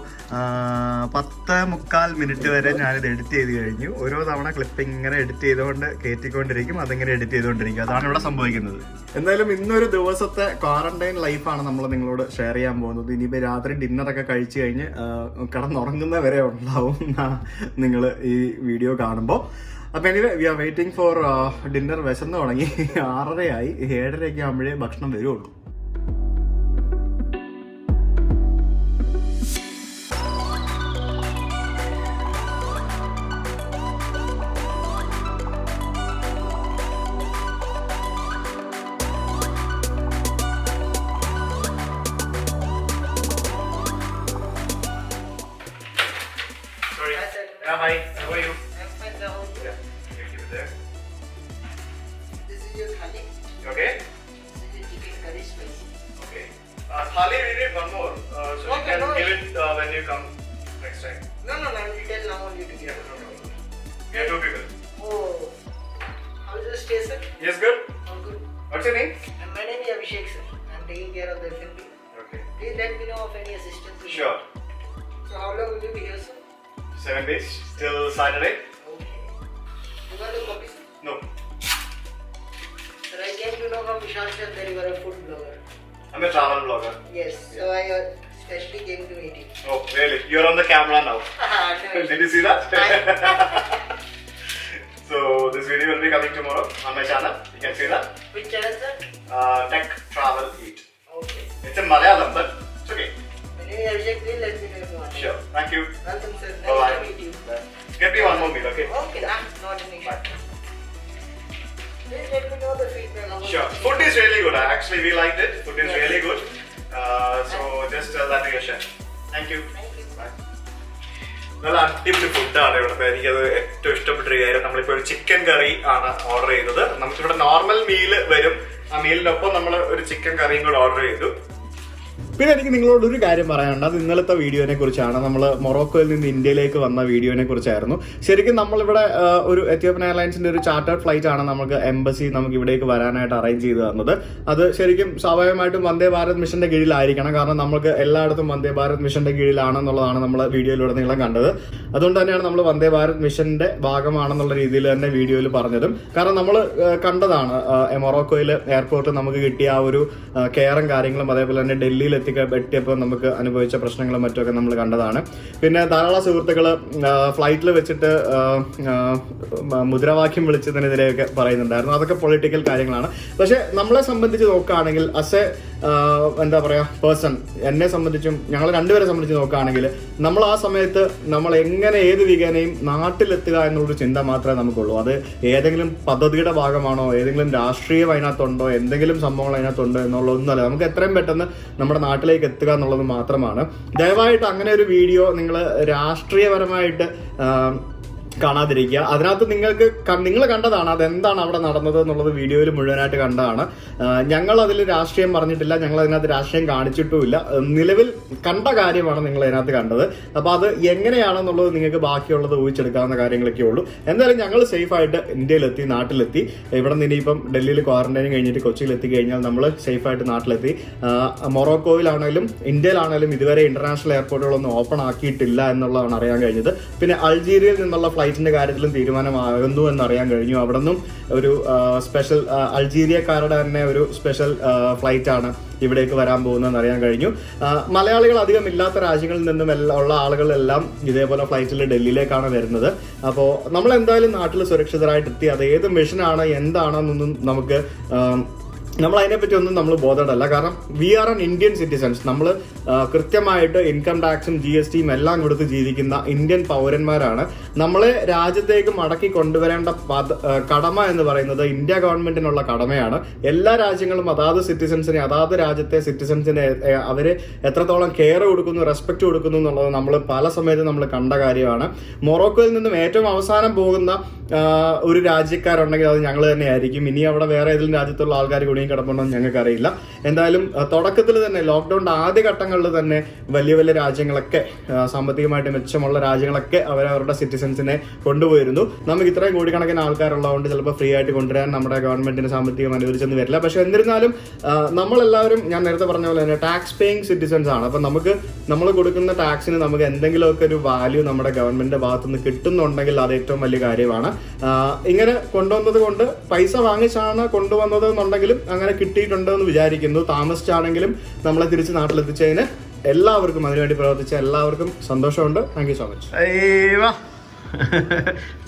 10-15 മിനിറ്റ് വരെ ഞാനിത് എഡിറ്റ് ചെയ്ത് കഴിഞ്ഞു. ഓരോ തവണ ക്ലിപ്പിംഗ് ഇങ്ങനെ എഡിറ്റ് ചെയ്തുകൊണ്ട് കയറ്റിക്കൊണ്ടിരിക്കും, അതിങ്ങനെ എഡിറ്റ് ചെയ്തുകൊണ്ടിരിക്കും. അതാണ് ഇവിടെ സംഭവിക്കുന്നത്. എന്തായാലും ഇന്നൊരു ദിവസത്തെ ക്വാറന്റൈൻ ലൈഫാണ് നമ്മൾ നിങ്ങളോട് ഷെയർ ചെയ്യാൻ പോകുന്നത്. ഇനിയിപ്പോൾ രാത്രി ഡിന്നറൊക്കെ കഴിച്ച് കഴിഞ്ഞ് കിടന്നുറങ്ങുന്ന വരെ ഉണ്ടാവും നിങ്ങൾ ഈ വീഡിയോ കാണുമ്പോൾ. അപ്പം anyway we are waiting for dinner. വിശന്ന് തുടങ്ങി. 6:30 7:30 ആകുമ്പോഴേ ഭക്ഷണം വരുള്ളൂ. Hi, how are you? I'm fine now. Yeah, you keep it there. This is your thali. Okay? This is chicken curry spicy. Okay. Thali, we need one more. So Okay, you can no give issue. it when you come next time. No, I will tell now only to Yeah, give. no problem. We are 2 people. Oh, how is the stay, sir? Yes, good. Oh, good. What's your name? And my name is Abhishek, sir. I'm taking care of the F&B. Okay. Please let me know of any assistance. Sure. So how long will you be here, sir? 7 days till Saturday. Okay. You want to copy, sir? No. Sir, I came to know from Vishal sir that you are a food blogger. I'm a travel blogger. Yes. So I specially came to meet you. Oh, really? You're on the camera now. No, Did you see that? So this video will be coming tomorrow on my channel. You can see that. Which channel, sir? Tech Travel Eat. Okay. It's in Malayalam, but it's okay. My name is Abhishek. Please let me know if you want. Sure. Thank you. Welcome, sir. Nice Bye-bye. to meet you. Bye. Get me one more meal, okay? Okay, not an issue. Bye. Please let me know the feedback. About Sure. the Food is really good. Actually, we liked it. Food is Yes. really good. So just tell that to your chef. Thank you. Thank you. Bye. നല്ല അടിപൊളി ഫുഡാണ് ഇവിടുത്തെ. എനിക്കത് ഏറ്റവും ഇഷ്ടപ്പെട്ടൊരു കാര്യം, നമ്മളിപ്പോൾ ഒരു ചിക്കൻ കറി ആണ് ഓർഡർ ചെയ്തത്. നമുക്കിവിടെ നോർമൽ മീല് വരും, ആ മീലിനൊപ്പം നമ്മൾ ഒരു ചിക്കൻ കറിയും കൂടെ ഓർഡർ ചെയ്തു. പിന്നെ എനിക്ക് നിങ്ങളോട് ഒരു കാര്യം പറയാനുണ്ട്. അത് ഇന്നലത്തെ വീഡിയോനെ കുറിച്ചാണ്. നമ്മൾ മൊറോക്കോയിൽ നിന്ന് ഇന്ത്യയിലേക്ക് വന്ന വീഡിയോനെ കുറിച്ചായിരുന്നു. ശരിക്കും നമ്മളിവിടെ ഒരു എത്യോപ്യൻ എയർലൈൻസിന്റെ ഒരു ചാർട്ടേഡ് ഫ്ലൈറ്റ് ആണ് നമുക്ക് എംബസി നമുക്ക് ഇവിടേക്ക് വരാനായിട്ട് അറേഞ്ച് ചെയ്ത് തന്നത്. അത് ശരിക്കും സ്വാഭാവികമായിട്ടും വന്ദേ ഭാരത് മിഷന്റെ കീഴിലായിരിക്കണം. കാരണം നമുക്ക് എല്ലായിടത്തും വന്ദേ ഭാരത് മിഷന്റെ കീഴിലാണെന്നുള്ളതാണ് നമ്മൾ വീഡിയോയിലുടനീളം കണ്ടത്. അതുകൊണ്ട് തന്നെയാണ് നമ്മൾ വന്ദേ ഭാരത് മിഷന്റെ ഭാഗമാണെന്നുള്ള രീതിയിൽ തന്നെ വീഡിയോയിൽ പറഞ്ഞതും. കാരണം നമ്മൾ കണ്ടതാണ് മൊറോക്കോയിൽ എയർപോർട്ടിൽ നമുക്ക് കിട്ടിയ ആ ഒരു കെയറും കാര്യങ്ങളും, അതേപോലെ തന്നെ ഡൽഹിയിൽ എത്തിയപ്പോൾ നമുക്ക് അനുഭവിച്ച പ്രശ്നങ്ങളും മറ്റുമൊക്കെ നമ്മൾ കണ്ടതാണ്. പിന്നെ ധാരാളം സുഹൃത്തുക്കൾ ഫ്ലൈറ്റിൽ വെച്ചിട്ട് മുദ്രാവാക്യം വിളിച്ചതിനെതിരെയൊക്കെ പറയുന്നുണ്ടായിരുന്നു. അതൊക്കെ പൊളിറ്റിക്കൽ കാര്യങ്ങളാണ്. പക്ഷെ നമ്മളെ സംബന്ധിച്ച് നോക്കുകയാണെങ്കിൽ എന്താ പറയുക പേഴ്സൺ, എന്നെ സംബന്ധിച്ചും ഞങ്ങൾ രണ്ടുപേരെ സംബന്ധിച്ച് നോക്കുകയാണെങ്കിൽ നമ്മൾ ആ സമയത്ത് നമ്മൾ എങ്ങനെ ഏത് വികേനയും നാട്ടിലെത്തുക എന്നുള്ളൊരു ചിന്ത മാത്രമേ നമുക്കുള്ളൂ. അത് ഏതെങ്കിലും പദ്ധതിയുടെ ഭാഗമാണോ, ഏതെങ്കിലും രാഷ്ട്രീയം അതിനകത്തുണ്ടോ, എന്തെങ്കിലും സംഭവങ്ങൾ അതിനകത്തുണ്ടോ എന്നുള്ളതൊന്നുമല്ല. നമുക്ക് എത്രയും പെട്ടെന്ന് നമ്മുടെ നാട്ടിലേക്ക് എത്തുക എന്നുള്ളത് മാത്രമാണ്. ദയവായിട്ട് അങ്ങനെ ഒരു വീഡിയോ നിങ്ങൾ രാഷ്ട്രീയപരമായിട്ട് കാണാതിരിക്കുക. അതിനകത്ത് നിങ്ങൾ കണ്ടതാണ് അതെന്താണ് അവിടെ നടന്നത് എന്നുള്ളത് വീഡിയോയിൽ മുഴുവനായിട്ട് കണ്ടതാണ്. ഞങ്ങൾ അതിൽ രാഷ്ട്രീയം പറഞ്ഞിട്ടില്ല, ഞങ്ങൾ അതിനകത്ത് രാഷ്ട്രീയം കാണിച്ചിട്ടുമില്ല. നിലവിൽ കണ്ട കാര്യമാണ് നിങ്ങൾ അതിനകത്ത് കണ്ടത്. അപ്പോൾ അത് എങ്ങനെയാണെന്നുള്ളത് നിങ്ങൾക്ക് ബാക്കിയുള്ളത് ഊഹിച്ചെടുക്കാവുന്ന കാര്യങ്ങളൊക്കെ ഉള്ളൂ. എന്തായാലും ഞങ്ങൾ സേഫായിട്ട് ഇന്ത്യയിലെത്തി, നാട്ടിലെത്തി. ഇവിടെ നിന്ന് ഇനിയിപ്പം ഡൽഹിയിൽ ക്വാറന്റൈൻ കഴിഞ്ഞിട്ട് കൊച്ചിയിലെത്തി കഴിഞ്ഞാൽ നമ്മൾ സേഫായിട്ട് നാട്ടിലെത്തി. മൊറോക്കോയിലാണെങ്കിലും ഇന്ത്യയിലാണെങ്കിലും ഇതുവരെ ഇന്റർനാഷണൽ എയർപോർട്ടുകളൊന്നും ഓപ്പൺ ആക്കിയിട്ടില്ല എന്നുള്ളതാണ് അറിയാൻ കഴിഞ്ഞത്. പിന്നെ അൾജീരിയയിൽ നിന്നുള്ള ഫ്ലൈറ്റിന്റെ കാര്യത്തിലും തീരുമാനമാകുന്നു എന്നറിയാൻ കഴിഞ്ഞു. അവിടെ നിന്നും ഒരു സ്പെഷ്യൽ അൾജീരിയക്കാരുടെ തന്നെ ഒരു സ്പെഷ്യൽ ഫ്ലൈറ്റ് ആണ് ഇവിടേക്ക് വരാൻ പോകുന്നതെന്ന് അറിയാൻ കഴിഞ്ഞു. മലയാളികൾ അധികം ഇല്ലാത്ത രാജ്യങ്ങളിൽ നിന്നും ഉള്ള ആളുകളെല്ലാം ഇതേപോലെ ഫ്ലൈറ്റിൽ ഡൽഹിയിലേക്കാണ് വരുന്നത്. അപ്പോൾ നമ്മൾ എന്തായാലും നാട്ടിൽ സുരക്ഷിതരായിട്ട് എത്തി. അത് ഏത് മിഷനാണ് എന്താണെന്നൊന്നും നമ്മൾ അതിനെപ്പറ്റി ഒന്നും നമ്മൾ ബോധമല്ല. കാരണം we are an Indian citizens. നമ്മൾ കൃത്യമായിട്ട് ഇൻകം ടാക്സും GST എല്ലാം കൊടുത്ത് ജീവിക്കുന്ന ഇന്ത്യൻ പൗരന്മാരാണ്. നമ്മളെ രാജ്യത്തേക്ക് മടക്കി കൊണ്ടുവരേണ്ട കടമ എന്ന് പറയുന്നത് ഇന്ത്യ ഗവൺമെന്റിനുള്ള കടമയാണ്. എല്ലാ രാജ്യങ്ങളും അതാത് സിറ്റിസൺസിനെ, അതാത് രാജ്യത്തെ സിറ്റിസൺസിനെ അവര് എത്രത്തോളം കെയർ കൊടുക്കുന്നു, റെസ്പെക്ട് കൊടുക്കുന്നു എന്നുള്ളത് നമ്മൾ പല സമയത്തും നമ്മൾ കണ്ട കാര്യമാണ്. മൊറോക്കോയിൽ നിന്നും ഏറ്റവും അവസാനം പോകുന്ന ഒരു രാജ്യക്കാരുണ്ടെങ്കിൽ അത് ഞങ്ങൾ തന്നെ ആയിരിക്കും. ഇനി അവിടെ വേറെ ഏതെങ്കിലും രാജ്യത്തുള്ള ആൾക്കാർ കൂടി കിടപ്പുണ്ടെന്ന് ഞങ്ങൾക്ക് അറിയില്ല. എന്തായാലും തുടക്കത്തിൽ തന്നെ ലോക്ക്ഡൌണിന്റെ ആദ്യ ഘട്ടങ്ങളിൽ തന്നെ വലിയ വലിയ രാജ്യങ്ങളൊക്കെ, സാമ്പത്തികമായിട്ട് മെച്ചമുള്ള രാജ്യങ്ങളൊക്കെ അവരവരുടെ സിറ്റിസൺസിനെ കൊണ്ടുപോയിരുന്നു. നമുക്ക് ഇത്രയും കോടിക്കണക്കിന് ആൾക്കാരുള്ളതുകൊണ്ട് ചിലപ്പോൾ ഫ്രീ ആയിട്ട് കൊണ്ടുവരാൻ നമ്മുടെ ഗവൺമെന്റിന് സാമ്പത്തികം അനുവദിച്ചെന്ന് വരില്ല. പക്ഷെ എന്നിരുന്നാലും നമ്മളെല്ലാവരും ഞാൻ നേരത്തെ പറഞ്ഞ പോലെ തന്നെ ടാക്സ് പേയിങ് സിറ്റിസൺസ് ആണ്. അപ്പം നമ്മൾ കൊടുക്കുന്ന ടാക്സിന് നമുക്ക് എന്തെങ്കിലുമൊക്കെ ഒരു വാല്യൂ നമ്മുടെ ഗവൺമെന്റിന്റെ ഭാഗത്തുനിന്ന് കിട്ടുന്നുണ്ടെങ്കിൽ അത് ഏറ്റവും വലിയ കാര്യമാണ്. ഇങ്ങനെ കൊണ്ടുവന്നത് കൊണ്ട് പൈസ വാങ്ങിച്ചാണ് കൊണ്ടുവന്നത് എന്നുണ്ടെങ്കിലും അങ്ങനെ കിട്ടിയിട്ടുണ്ട് എന്ന് വിചാരിക്കുന്നു. താമസിച്ചാണെങ്കിലും നമ്മളെ തിരിച്ച് നാട്ടിലെത്തിച്ചതിന് എല്ലാവർക്കും, അതിനുവേണ്ടി പ്രവർത്തിച്ച എല്ലാവർക്കും സന്തോഷമുണ്ട്. Thank you so much.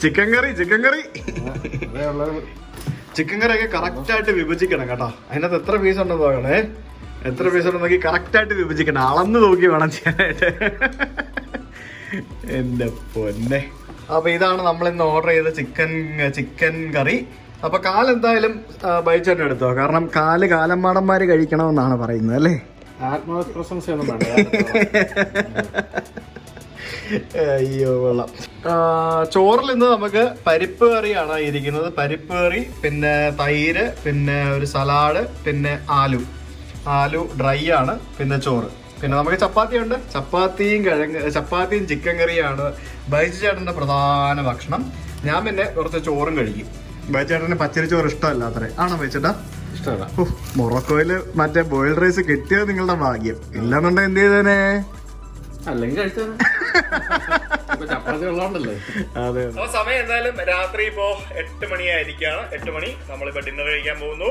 Chicken curry ഒക്കെ കറക്റ്റ് ആയിട്ട് വിഭജിക്കണം കേട്ടോ. അതിനകത്ത് എത്ര പീസ് ഉണ്ടെന്ന് നോക്കണേ. എത്ര പീസ് ഉണ്ടെന്ന് നോക്കി കറക്റ്റ് ആയിട്ട് വിഭജിക്കണം. അളന്ന് നോക്കി വേണം ചെയ്യാനായിട്ട്. എന്റെ പൊന്നെ. അപ്പൊ ഇതാണ് നമ്മൾ ഇന്ന് ഓർഡർ ചെയ്ത ചിക്കൻ കറി. അപ്പൊ കാലെന്തായാലും ബൈച്ചേട്ടൻ എടുത്തോ. കാരണം കാലന്മാടന്മാര് കഴിക്കണമെന്നാണ് പറയുന്നത് അല്ലേ? ആത്മപ്രശംസ ഒന്നും വേണ്ട. അയ്യോ കൊള്ളാം. ചോറിൽ ഇന്ന് നമുക്ക് പരിപ്പ് കറിയാണ് ഇരിക്കുന്നത്. പരിപ്പ് കറി, പിന്നെ തൈര്, പിന്നെ ഒരു സലാഡ്, പിന്നെ ആലു ഡ്രൈ ആണ്, പിന്നെ ചോറ്. പിന്നെ നമുക്ക് ചപ്പാത്തിയുണ്ട്. ചപ്പാത്തിയും ചിക്കൻ കറിയാണ് ബൈജു ചേട്ടന്റെ പ്രധാന ഭക്ഷണം. ഞാൻ പിന്നെ കുറച്ച് ചോറും കഴിക്കും. ബൈജു ചേട്ടന് പച്ചരി ചോറ് ഇഷ്ടമല്ല അത്രേ. ആണോ ബൈച്ചേട്ടാ? ഇഷ്ടമല്ല. മൊറോക്കോയില് മറ്റേ ബോയിൽഡ് റൈസ് കിട്ടിയത് നിങ്ങളുടെ ഭാഗ്യം. ഇല്ലെന്നുണ്ടെങ്കിൽ എന്ത് ചെയ്തേനെ? അല്ലെങ്കിൽ കഴിച്ചാൽ ചപ്പാത്തി ഉള്ളതുകൊണ്ടല്ലേ. അതെ. അപ്പൊ സമയം എന്തായാലും രാത്രി ഇപ്പോ 8 മണിയായിരിക്കാണ്. 8 മണി. നമ്മളിപ്പോ ഡിന്നർ കഴിക്കാൻ പോകുന്നു.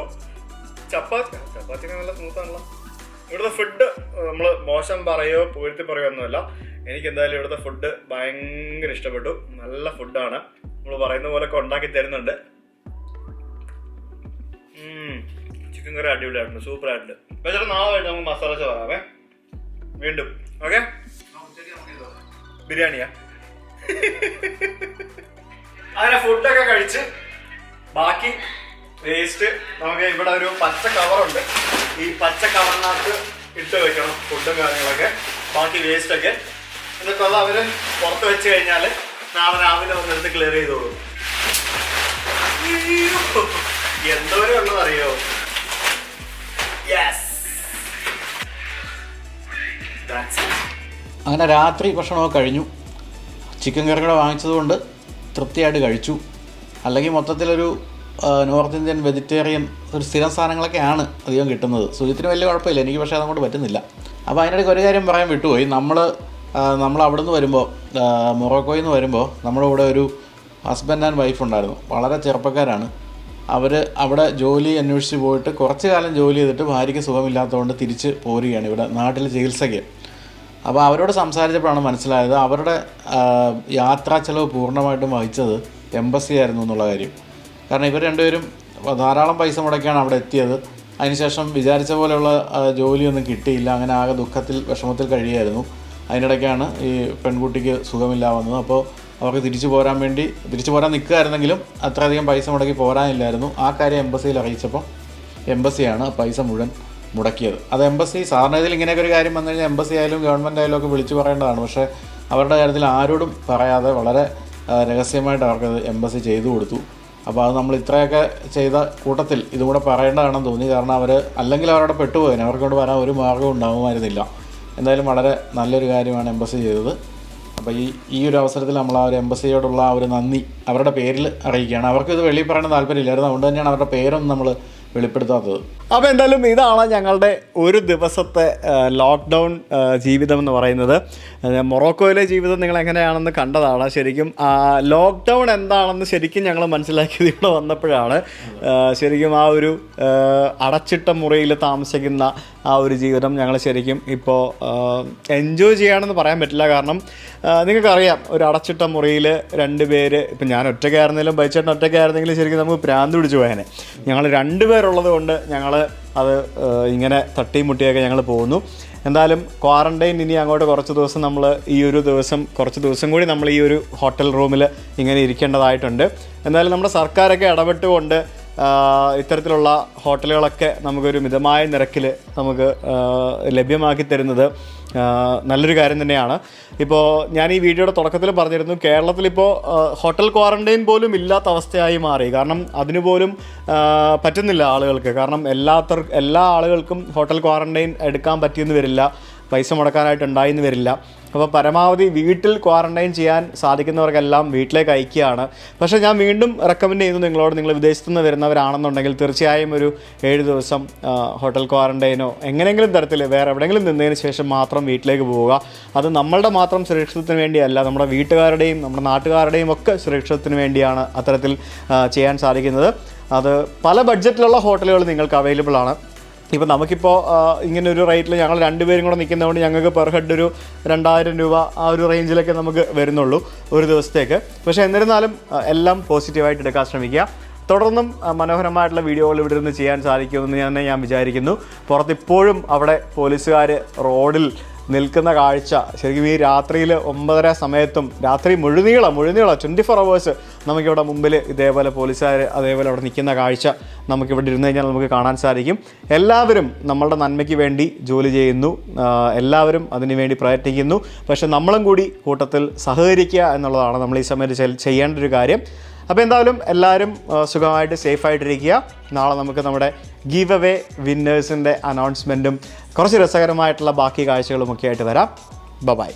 ചപ്പാത്തി നല്ല സ്മൂത്താണല്ലോ. ഇവിടുത്തെ ഫുഡ് നമ്മൾ മോശം പറയോ പുകഴ്ത്തി പറയോ ഒന്നുമല്ല. എനിക്ക് എന്തായാലും ഇവിടുത്തെ ഫുഡ് ഭയങ്കര ഇഷ്ടപ്പെട്ടു. നല്ല ഫുഡാണ്. നമ്മൾ പറയുന്ന പോലൊക്കെ ഉണ്ടാക്കി തരുന്നുണ്ട്. ചിക്കൻ കറി അടിപൊളിയായിട്ടുണ്ട്, സൂപ്പർ ആയിട്ടുണ്ട്. പക്ഷേ നാളെ കഴിഞ്ഞ് നമുക്ക് മസാല ചോറാവേ വീണ്ടും. ഓക്കെ, ബിരിയാണിയാ. അങ്ങനെ ഫുഡൊക്കെ കഴിച്ച് ബാക്കി വേസ്റ്റ് നമുക്ക് ഇവിടെ ഒരു പച്ച കവറുണ്ട്. ഈ പച്ച കവറിനകത്ത് ഇട്ട് വെക്കണം ഫുഡും കാര്യങ്ങളൊക്കെ, ബാക്കി വേസ്റ്റ് ഒക്കെ. എന്നിട്ട് അത് അവര് പുറത്ത് വെച്ച് കഴിഞ്ഞാൽ നാളെ രാവിലെ വന്നെടുത്ത് ക്ലിയർ ചെയ്തോളൂ. എന്തോരം ഉള്ളതറിയോ? അങ്ങനെ രാത്രി ഭക്ഷണമൊക്കെ കഴിഞ്ഞു. ചിക്കൻ കറി കൂടെ വാങ്ങിച്ചതുകൊണ്ട് തൃപ്തിയായിട്ട് കഴിച്ചു. അല്ലെങ്കിൽ മൊത്തത്തിലൊരു നോർത്ത് ഇന്ത്യൻ വെജിറ്റേറിയൻ ഒരു സ്ഥിരം സാധനങ്ങളൊക്കെയാണ് അധികം കിട്ടുന്നത്. സുജിത്തിന് വലിയ കുഴപ്പമില്ല, എനിക്ക് പക്ഷേ അതങ്ങോട്ട് പറ്റുന്നില്ല. അപ്പോൾ അതിനിടയ്ക്ക് ഒരു കാര്യം പറയാൻ വിട്ടുപോയി. നമ്മൾ അവിടെ നിന്ന് വരുമ്പോൾ, മൊറോക്കോയിൽ നിന്ന് വരുമ്പോൾ നമ്മുടെ കൂടെ ഒരു ഹസ്ബൻഡ് ആൻഡ് വൈഫ് ഉണ്ടായിരുന്നു. വളരെ ചെറുപ്പക്കാരാണ്. അവർ അവിടെ ജോലി അന്വേഷിച്ച് പോയിട്ട് കുറച്ച് കാലം ജോലി ചെയ്തിട്ട് ഭാര്യയ്ക്ക് സുഖമില്ലാത്തതുകൊണ്ട് തിരിച്ച് പോരുകയാണ് ഇവിടെ നാട്ടിൽ ചികിത്സയ്ക്ക്. അപ്പോൾ അവരോട് സംസാരിച്ചപ്പോഴാണ് മനസ്സിലായത് അവരുടെ യാത്രാ ചെലവ് പൂർണ്ണമായിട്ടും വഹിച്ചത് എംബസി ആയിരുന്നു എന്നുള്ള കാര്യം. കാരണം ഇവർ രണ്ടുപേരും ധാരാളം പൈസ മുടക്കിയാണ് അവിടെ എത്തിയത്. അതിനുശേഷം വിചാരിച്ച പോലെയുള്ള ജോലിയൊന്നും കിട്ടിയില്ല. അങ്ങനെ ആകെ ദുഃഖത്തിൽ വിഷമത്തിൽ കഴിയുമായിരുന്നു. അതിനിടയ്ക്കാണ് ഈ പെൺകുട്ടിക്ക് സുഖമില്ല വന്നത്. അപ്പോൾ അവർക്ക് തിരിച്ചു പോരാൻ നിൽക്കുകയായിരുന്നെങ്കിലും അത്രയധികം പൈസ മുടക്കി പോരാനില്ലായിരുന്നു. ആ കാര്യം എംബസിയിൽ അറിയിച്ചപ്പോൾ എംബസിയാണ് പൈസ മുഴുവൻ മുടക്കിയത്. അത് എംബസി സാധാരണ ഇതിൽ ഇങ്ങനെയൊക്കെ ഒരു കാര്യം വന്നു കഴിഞ്ഞാൽ എംബസി ആയാലും ഗവൺമെൻറ് ആയാലും ഒക്കെ വിളിച്ചു പറയേണ്ടതാണ്. പക്ഷേ അവരുടെ കാര്യത്തിൽ ആരോടും പറയാതെ വളരെ രഹസ്യമായിട്ട് അവർക്കത് എംബസി ചെയ്തു കൊടുത്തു. അപ്പോൾ അത് നമ്മൾ ഇത്രയൊക്കെ ചെയ്ത കൂട്ടത്തിൽ ഇതും കൂടെ പറയേണ്ടതാണെന്ന് തോന്നി. കാരണം അല്ലെങ്കിൽ അവരവിടെ പെട്ടുപോയി, അവർക്കോട് വരാൻ ഒരു മാർഗ്ഗവും ഉണ്ടാകുമായിരുന്നില്ല. എന്തായാലും വളരെ നല്ലൊരു കാര്യമാണ് എംബസി ചെയ്തത്. അപ്പോൾ ഈ ഒരു അവസരത്തിൽ നമ്മൾ ആ ഒരു എംബസിയോടുള്ള ആ ഒരു നന്ദി അവരുടെ പേരിൽ അറിയിക്കുകയാണ്. അവർക്കിത് വെളിയിൽ പറയാൻ താല്പര്യമില്ലായിരുന്നു, അതുകൊണ്ട് തന്നെയാണ് അവരുടെ പേരൊന്നും നമ്മൾ വെളിപ്പെടുത്താത്തത്. അപ്പോൾ എന്തായാലും ഇതാണ് ഞങ്ങളുടെ ഒരു ദിവസത്തെ ലോക്ക്ഡൗൺ ജീവിതം എന്ന് പറയുന്നത്. മൊറോക്കോയിലെ ജീവിതം നിങ്ങൾ എങ്ങനെയാണെന്ന് കണ്ടതാണ്. ശരിക്കും ലോക്ക്ഡൗൺ എന്താണെന്ന് ശരിക്കും ഞങ്ങൾ മനസ്സിലാക്കിയത് ഇവിടെ വന്നപ്പോഴാണ്. ശരിക്കും ആ ഒരു അടച്ചിട്ട മുറിയിൽ താമസിക്കുന്ന ആ ഒരു ജീവിതം ഞങ്ങൾ ശരിക്കും ഇപ്പോൾ എൻജോയ് ചെയ്യാണെന്ന് പറയാൻ പറ്റില്ല. കാരണം നിങ്ങൾക്കറിയാം, ഒരു അടച്ചിട്ട മുറിയിൽ 2 പേര്, ഇപ്പം ഞാൻ ഒറ്റയ്ക്കായിരുന്നെങ്കിലും ബൈച്ചേട്ടൻ ഒറ്റയ്ക്കായിരുന്നെങ്കിലും ശരിക്കും നമുക്ക് ഭ്രാന്ത് പിടിച്ചു പോയേനെ. ഞങ്ങൾ 2 പേരുള്ളത് കൊണ്ട് ഞങ്ങൾ അത് ഇങ്ങനെ തട്ടിമുട്ടിയൊക്കെ ഞങ്ങൾ പോകുന്നു. എന്തായാലും ക്വാറൻറ്റൈൻ ഇനി അങ്ങോട്ട് കുറച്ച് ദിവസം കൂടി നമ്മൾ ഈ ഒരു ഹോട്ടൽ റൂമിൽ ഇങ്ങനെ ഇരിക്കേണ്ടതായിട്ടുണ്ട്. എന്തായാലും നമ്മുടെ സർക്കാരൊക്കെ ഇടപെട്ടുകൊണ്ട് ഇത്തരത്തിലുള്ള ഹോട്ടലുകളൊക്കെ നമുക്കൊരു മിതമായ നിരക്കിൽ നമുക്ക് ലഭ്യമാക്കി തരുന്നത് നല്ലൊരു കാര്യം തന്നെയാണ്. ഇപ്പോൾ ഞാൻ ഈ വീഡിയോയുടെ തുടക്കത്തിൽ പറഞ്ഞിരുന്നു, കേരളത്തിലിപ്പോൾ ഹോട്ടൽ ക്വാറൻറ്റൈൻ പോലും ഇല്ലാത്ത അവസ്ഥയായി മാറി. കാരണം അതിന് പോലും പറ്റുന്നില്ല ആളുകൾക്ക്. കാരണം എല്ലാ ആളുകൾക്കും ഹോട്ടൽ ക്വാറൻറ്റൈൻ എടുക്കാൻ പറ്റിയെന്ന് വരില്ല, പൈസ മുടക്കാനായിട്ടുണ്ടായിന്ന് വരില്ല. അപ്പോൾ പരമാവധി വീട്ടിൽ ക്വാറൻറ്റൈൻ ചെയ്യാൻ സാധിക്കുന്നവർക്കെല്ലാം വീട്ടിലേക്ക് അയക്കുകയാണ്. പക്ഷേ ഞാൻ വീണ്ടും റെക്കമെൻഡ് ചെയ്യുന്നു നിങ്ങളോട്, നിങ്ങൾ വിദേശത്തു നിന്ന് വരുന്നവരാണെന്നുണ്ടെങ്കിൽ തീർച്ചയായും ഒരു 7 ദിവസം ഹോട്ടൽ ക്വാറൻറ്റൈനോ എങ്ങനെയെങ്കിലും തരത്തിൽ വേറെ എവിടെയെങ്കിലും നിന്നതിന് ശേഷം മാത്രം വീട്ടിലേക്ക് പോവുക. അത് നമ്മളുടെ മാത്രം സുരക്ഷിതത്തിന് വേണ്ടിയല്ല, നമ്മുടെ വീട്ടുകാരുടെയും നമ്മുടെ നാട്ടുകാരുടെയും ഒക്കെ സുരക്ഷിതത്തിന് വേണ്ടിയാണ് അത്തരത്തിൽ ചെയ്യാൻ സാധിക്കുന്നത്. അത് പല ബഡ്ജറ്റിലുള്ള ഹോട്ടലുകൾ നിങ്ങൾക്ക് അവൈലബിൾ ആണ്. ഇപ്പോൾ നമുക്കിപ്പോൾ ഇങ്ങനെ ഒരു റേറ്റിൽ ഞങ്ങൾ 2 പേരും കൂടെ നിൽക്കുന്നതുകൊണ്ട് ഞങ്ങൾക്ക് പെർ ഹെഡ് ഒരു 2000 രൂപ ആ ഒരു റേഞ്ചിലൊക്കെ നമുക്ക് വരുന്നുള്ളൂ ഒരു ദിവസത്തേക്ക്. പക്ഷേ എന്നിരുന്നാലും എല്ലാം പോസിറ്റീവായിട്ട് എടുക്കാൻ ശ്രമിക്കുക. തുടർന്നും മനോഹരമായിട്ടുള്ള വീഡിയോകൾ ഇവിടെ നിന്ന് ചെയ്യാൻ സാധിക്കുമെന്ന് ഞാൻ വിചാരിക്കുന്നു. പുറത്തിപ്പോഴും അവിടെ പോലീസുകാർ റോഡിൽ നിൽക്കുന്ന കാഴ്ച ശരിക്കും ഈ രാത്രിയിൽ 9:30 സമയത്തും രാത്രി മുഴുനീളം 24 hours നമുക്കിവിടെ മുമ്പിൽ ഇതേപോലെ പോലീസുകാർ അതേപോലെ അവിടെ നിൽക്കുന്ന കാഴ്ച നമുക്കിവിടെ ഇരുന്ന് കഴിഞ്ഞാൽ നമുക്ക് കാണാൻ സാധിക്കും. എല്ലാവരും നമ്മളുടെ നന്മയ്ക്ക് വേണ്ടി ജോലി ചെയ്യുന്നു, എല്ലാവരും അതിനുവേണ്ടി പ്രയത്നിക്കുന്നു. പക്ഷെ നമ്മളും കൂടി കൂട്ടത്തിൽ സഹകരിക്കുക എന്നുള്ളതാണ് നമ്മൾ ഈ സമയത്ത് ചെയ്യേണ്ട ഒരു കാര്യം. അപ്പോൾ എന്തായാലും എല്ലാവരും സുഖമായിട്ട് സേഫായിട്ടിരിക്കുക. നാളെ നമുക്ക് നമ്മുടെ ഗീവ് അവേ വിന്നേഴ്സിൻ്റെ അനൗൺസ്മെൻറ്റും കുറച്ച് രസകരമായിട്ടുള്ള ബാക്കി കാഴ്ചകളുമൊക്കെ ആയിട്ട് വരാം. ബൈ.